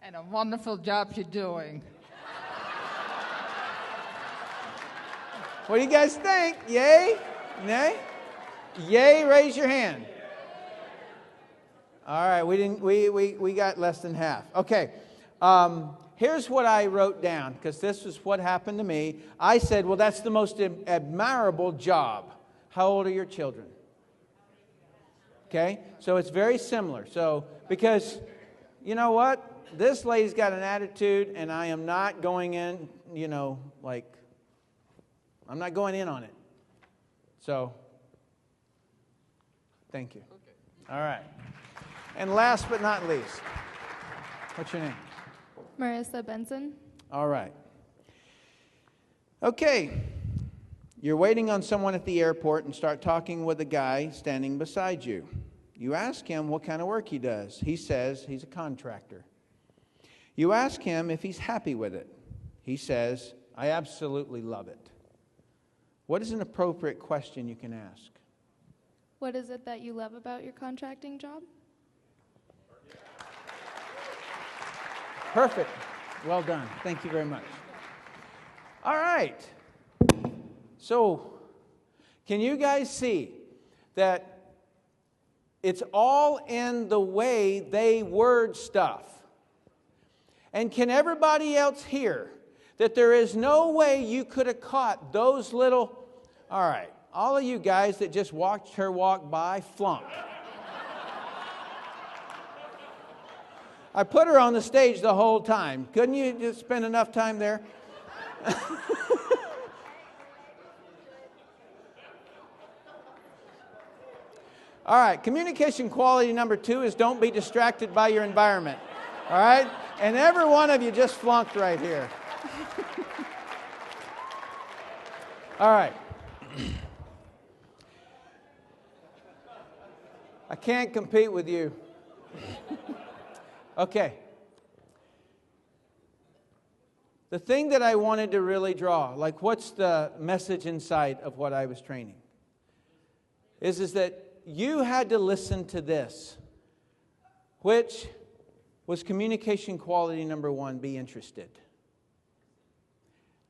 And a wonderful job you're doing. What do you guys think? Yay? Nay? Yay, raise your hand. All right, we got less than half. Okay. Here's what I wrote down, because this is what happened to me. I said, well, that's the most admirable job. How old are your children? Okay, so it's very similar. So, because, you know what? This lady's got an attitude, and I am not going in, you know, like, I'm not going in on it. So, thank you. Okay. All right. And last but not least, what's your name? Marissa Benson. All right. Okay. You're waiting on someone at the airport and start talking with a guy standing beside you. You ask him what kind of work he does. He says he's a contractor. You ask him if he's happy with it. He says, I absolutely love it. What is an appropriate question you can ask? What is it that you love about your contracting job? Perfect. Well done. Thank you very much. All right. So, can you guys see that it's all in the way they word stuff? And can everybody else hear that there is no way you could have caught those little... All right. All of you guys that just watched her walk by, flunk. I put her on the stage the whole time. Couldn't you just spend enough time there? All right, communication quality number 2 is don't be distracted by your environment. All right? And every one of you just flunked right here. All right. I can't compete with you. Okay. The thing that I wanted to really draw, like what's the message inside of what I was training, is that you had to listen to this, which was communication quality number 1, be interested.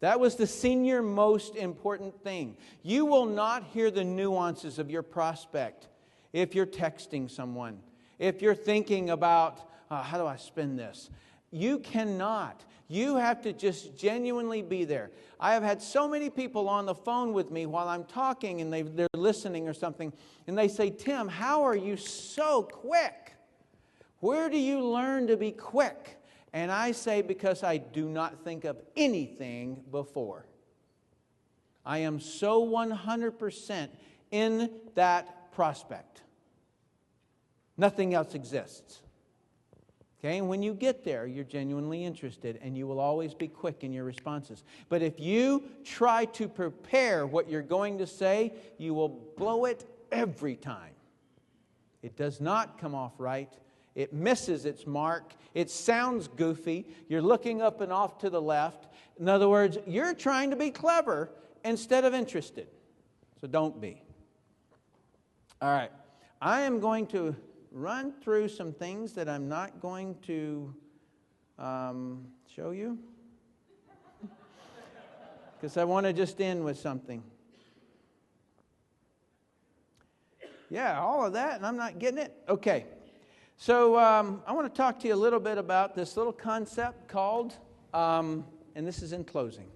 That was the senior most important thing. You will not hear the nuances of your prospect if you're texting someone, if you're thinking about, how do I spin this? You cannot. You have to just genuinely be there. I have had so many people on the phone with me while I'm talking and they're listening or something, and they say, Tim, how are you so quick? Where do you learn to be quick? And I say, because I do not think of anything before. I am so 100% in that prospect. Nothing else exists. Okay, and when you get there, you're genuinely interested, and you will always be quick in your responses. But if you try to prepare what you're going to say, you will blow it every time. It does not come off right. It misses its mark. It sounds goofy. You're looking up and off to the left. In other words, you're trying to be clever instead of interested. So don't be. All right. I am going to run through some things that I'm not going to show you, because I want to just end with something. Yeah, all of that, and I'm not getting it? Okay. So I want to talk to you a little bit about this little concept called, and this is in closing,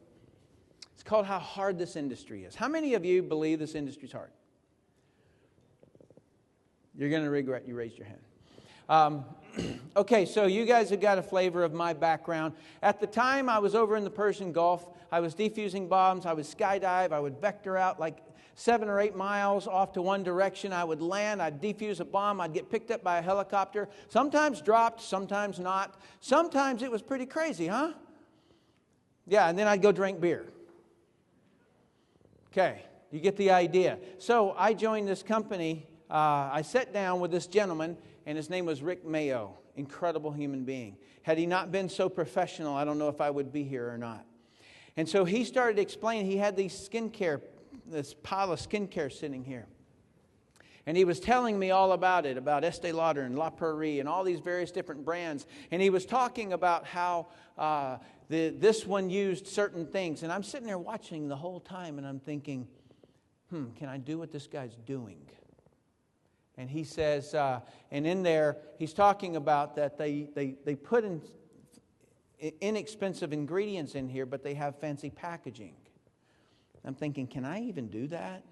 it's called how hard this industry is. How many of you believe this industry is hard? You're going to regret you raised your hand. Okay, so you guys have got a flavor of my background. At the time I was over in the Persian Gulf, I was defusing bombs, I would skydive, I would vector out like 7 or 8 miles off to one direction. I would land, I'd defuse a bomb, I'd get picked up by a helicopter, sometimes dropped, sometimes not. Sometimes it was pretty crazy, huh? Yeah, and then I'd go drink beer. Okay, you get the idea. So I joined this company. I sat down with this gentleman, and his name was Rick Mayo. Incredible human being. Had he not been so professional, I don't know if I would be here or not. And so he started explaining, he had this pile of skincare sitting here. And he was telling me all about it, about Estee Lauder and La Prairie and all these various different brands. And he was talking about how this one used certain things. And I'm sitting there watching the whole time, and I'm thinking, can I do what this guy's doing? And he says, and in there, he's talking about that they put in inexpensive ingredients in here, but they have fancy packaging. I'm thinking, can I even do that?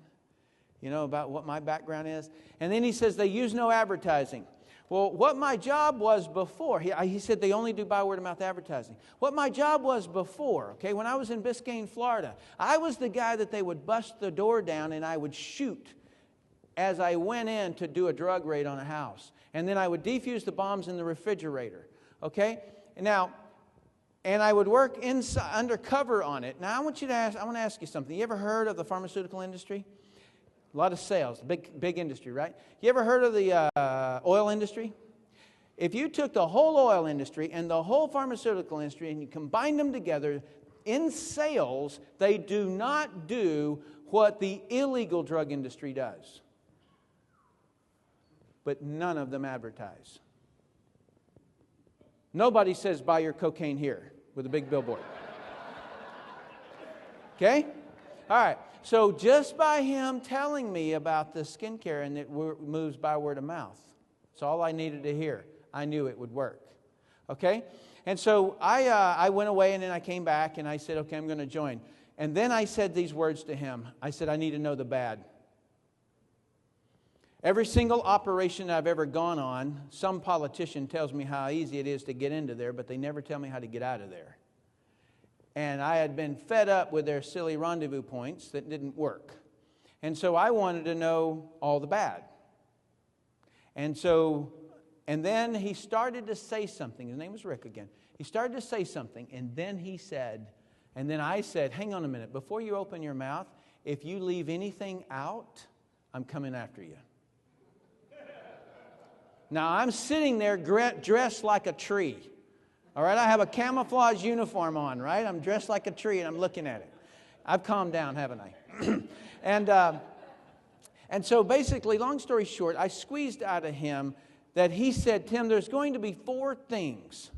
You know, about what my background is. And then he says they use no advertising. Well, what my job was before, he said they only do by word of mouth advertising. What my job was before, okay, when I was in Biscayne, Florida, I was the guy that they would bust the door down and I would shoot as I went in to do a drug raid on a house. And then I would defuse the bombs in the refrigerator, okay? Now, and I would work inside, undercover on it. Now, I want to ask you something. You ever heard of the pharmaceutical industry? A lot of sales, big industry, right? You ever heard of the oil industry? If you took the whole oil industry and the whole pharmaceutical industry and you combined them together, in sales, they do not do what the illegal drug industry does. But none of them advertise. Nobody says, buy your cocaine here with a big billboard. Okay? All right. So just by him telling me about the skincare and it moves by word of mouth, that's all I needed to hear. I knew it would work. Okay? And so I went away and then I came back and I said, okay, I'm going to join. And then I said these words to him. I said, I need to know the bad. Every single operation I've ever gone on, some politician tells me how easy it is to get into there, but they never tell me how to get out of there. And I had been fed up with their silly rendezvous points that didn't work. And so I wanted to know all the bad. And then he started to say something. His name was Rick again. He started to say something, and then I said, hang on a minute. Before you open your mouth, if you leave anything out, I'm coming after you. Now, I'm sitting there dressed like a tree. All right, I have a camouflage uniform on, right? I'm dressed like a tree, and I'm looking at it. I've calmed down, haven't I? And so basically, long story short, I squeezed out of him that he said, Tim, there's going to be 4 things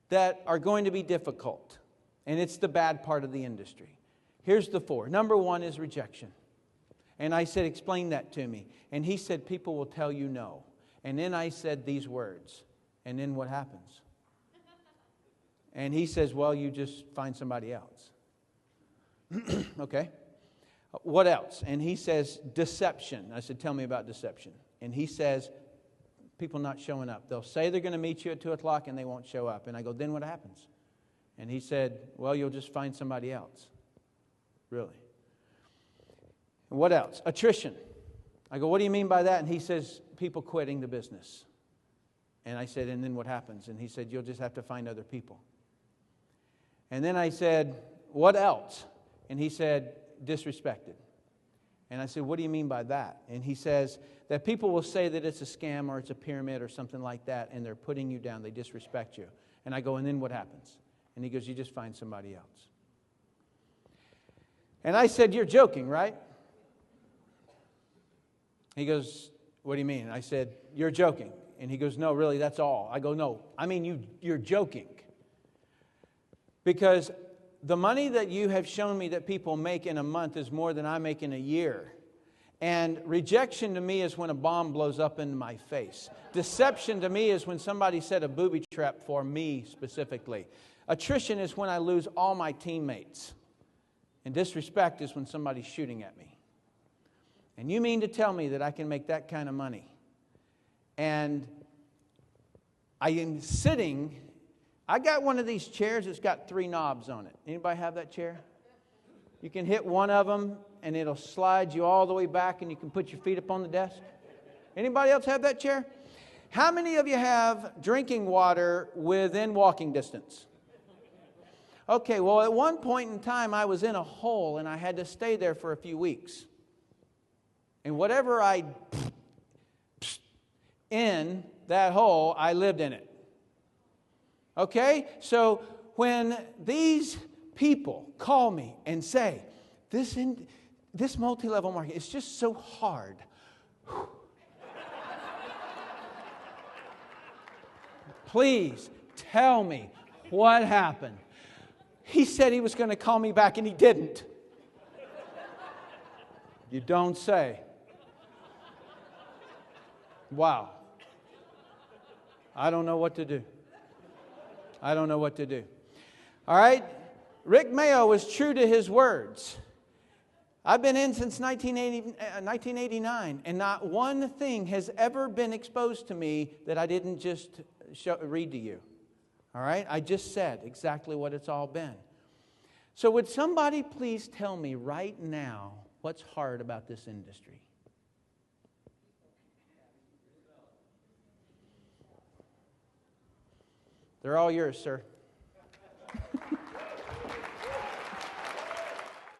that are going to be difficult, and it's the bad part of the industry. Here's the 4. Number 1 is rejection. And I said, explain that to me. And he said, people will tell you no. And then I said these words. And then what happens? And he says, well, you just find somebody else. Okay. What else? And he says, deception. I said, tell me about deception. And he says, people not showing up. They'll say they're going to meet you at 2 o'clock and they won't show up. And I go, then what happens? And he said, well, you'll just find somebody else. Really? And what else? Attrition. I go, what do you mean by that? And he says, people quitting the business. And I said, and then what happens? And he said, you'll just have to find other people. And then I said, what else? And he said, disrespected. And I said, what do you mean by that? And he says that people will say that it's a scam or it's a pyramid or something like that, and they're putting you down, they disrespect you. And I go, and then what happens? And he goes, you just find somebody else. And I said, you're joking, right? He goes, what do you mean? And I said, you're joking. And he goes, no, really, that's all. I go, no, I mean, you're joking. Because the money that you have shown me that people make in a month is more than I make in a year. And rejection to me is when a bomb blows up into my face. Deception to me is when somebody set a booby trap for me specifically. Attrition is when I lose all my teammates. And disrespect is when somebody's shooting at me. And you mean to tell me that I can make that kind of money? And I am sitting, I got one of these chairs that's got 3 knobs on it. Anybody have that chair? You can hit one of them and it'll slide you all the way back and you can put your feet up on the desk. Anybody else have that chair? How many of you have drinking water within walking distance? Okay, well, at one point in time, I was in a hole and I had to stay there for a few weeks. And whatever I in that hole, I lived in it. Okay? So when these people call me and say, this multi-level marketing is just so hard. Please tell me what happened. He said he was going to call me back and he didn't. You don't say. Wow. I don't know what to do. I don't know what to do. All right? Rick Mayo was true to his words. I've been in since 1989, and not one thing has ever been exposed to me that I didn't just read to you. All right? I just said exactly what it's all been. So would somebody please tell me right now what's hard about this industry? They're all yours, sir.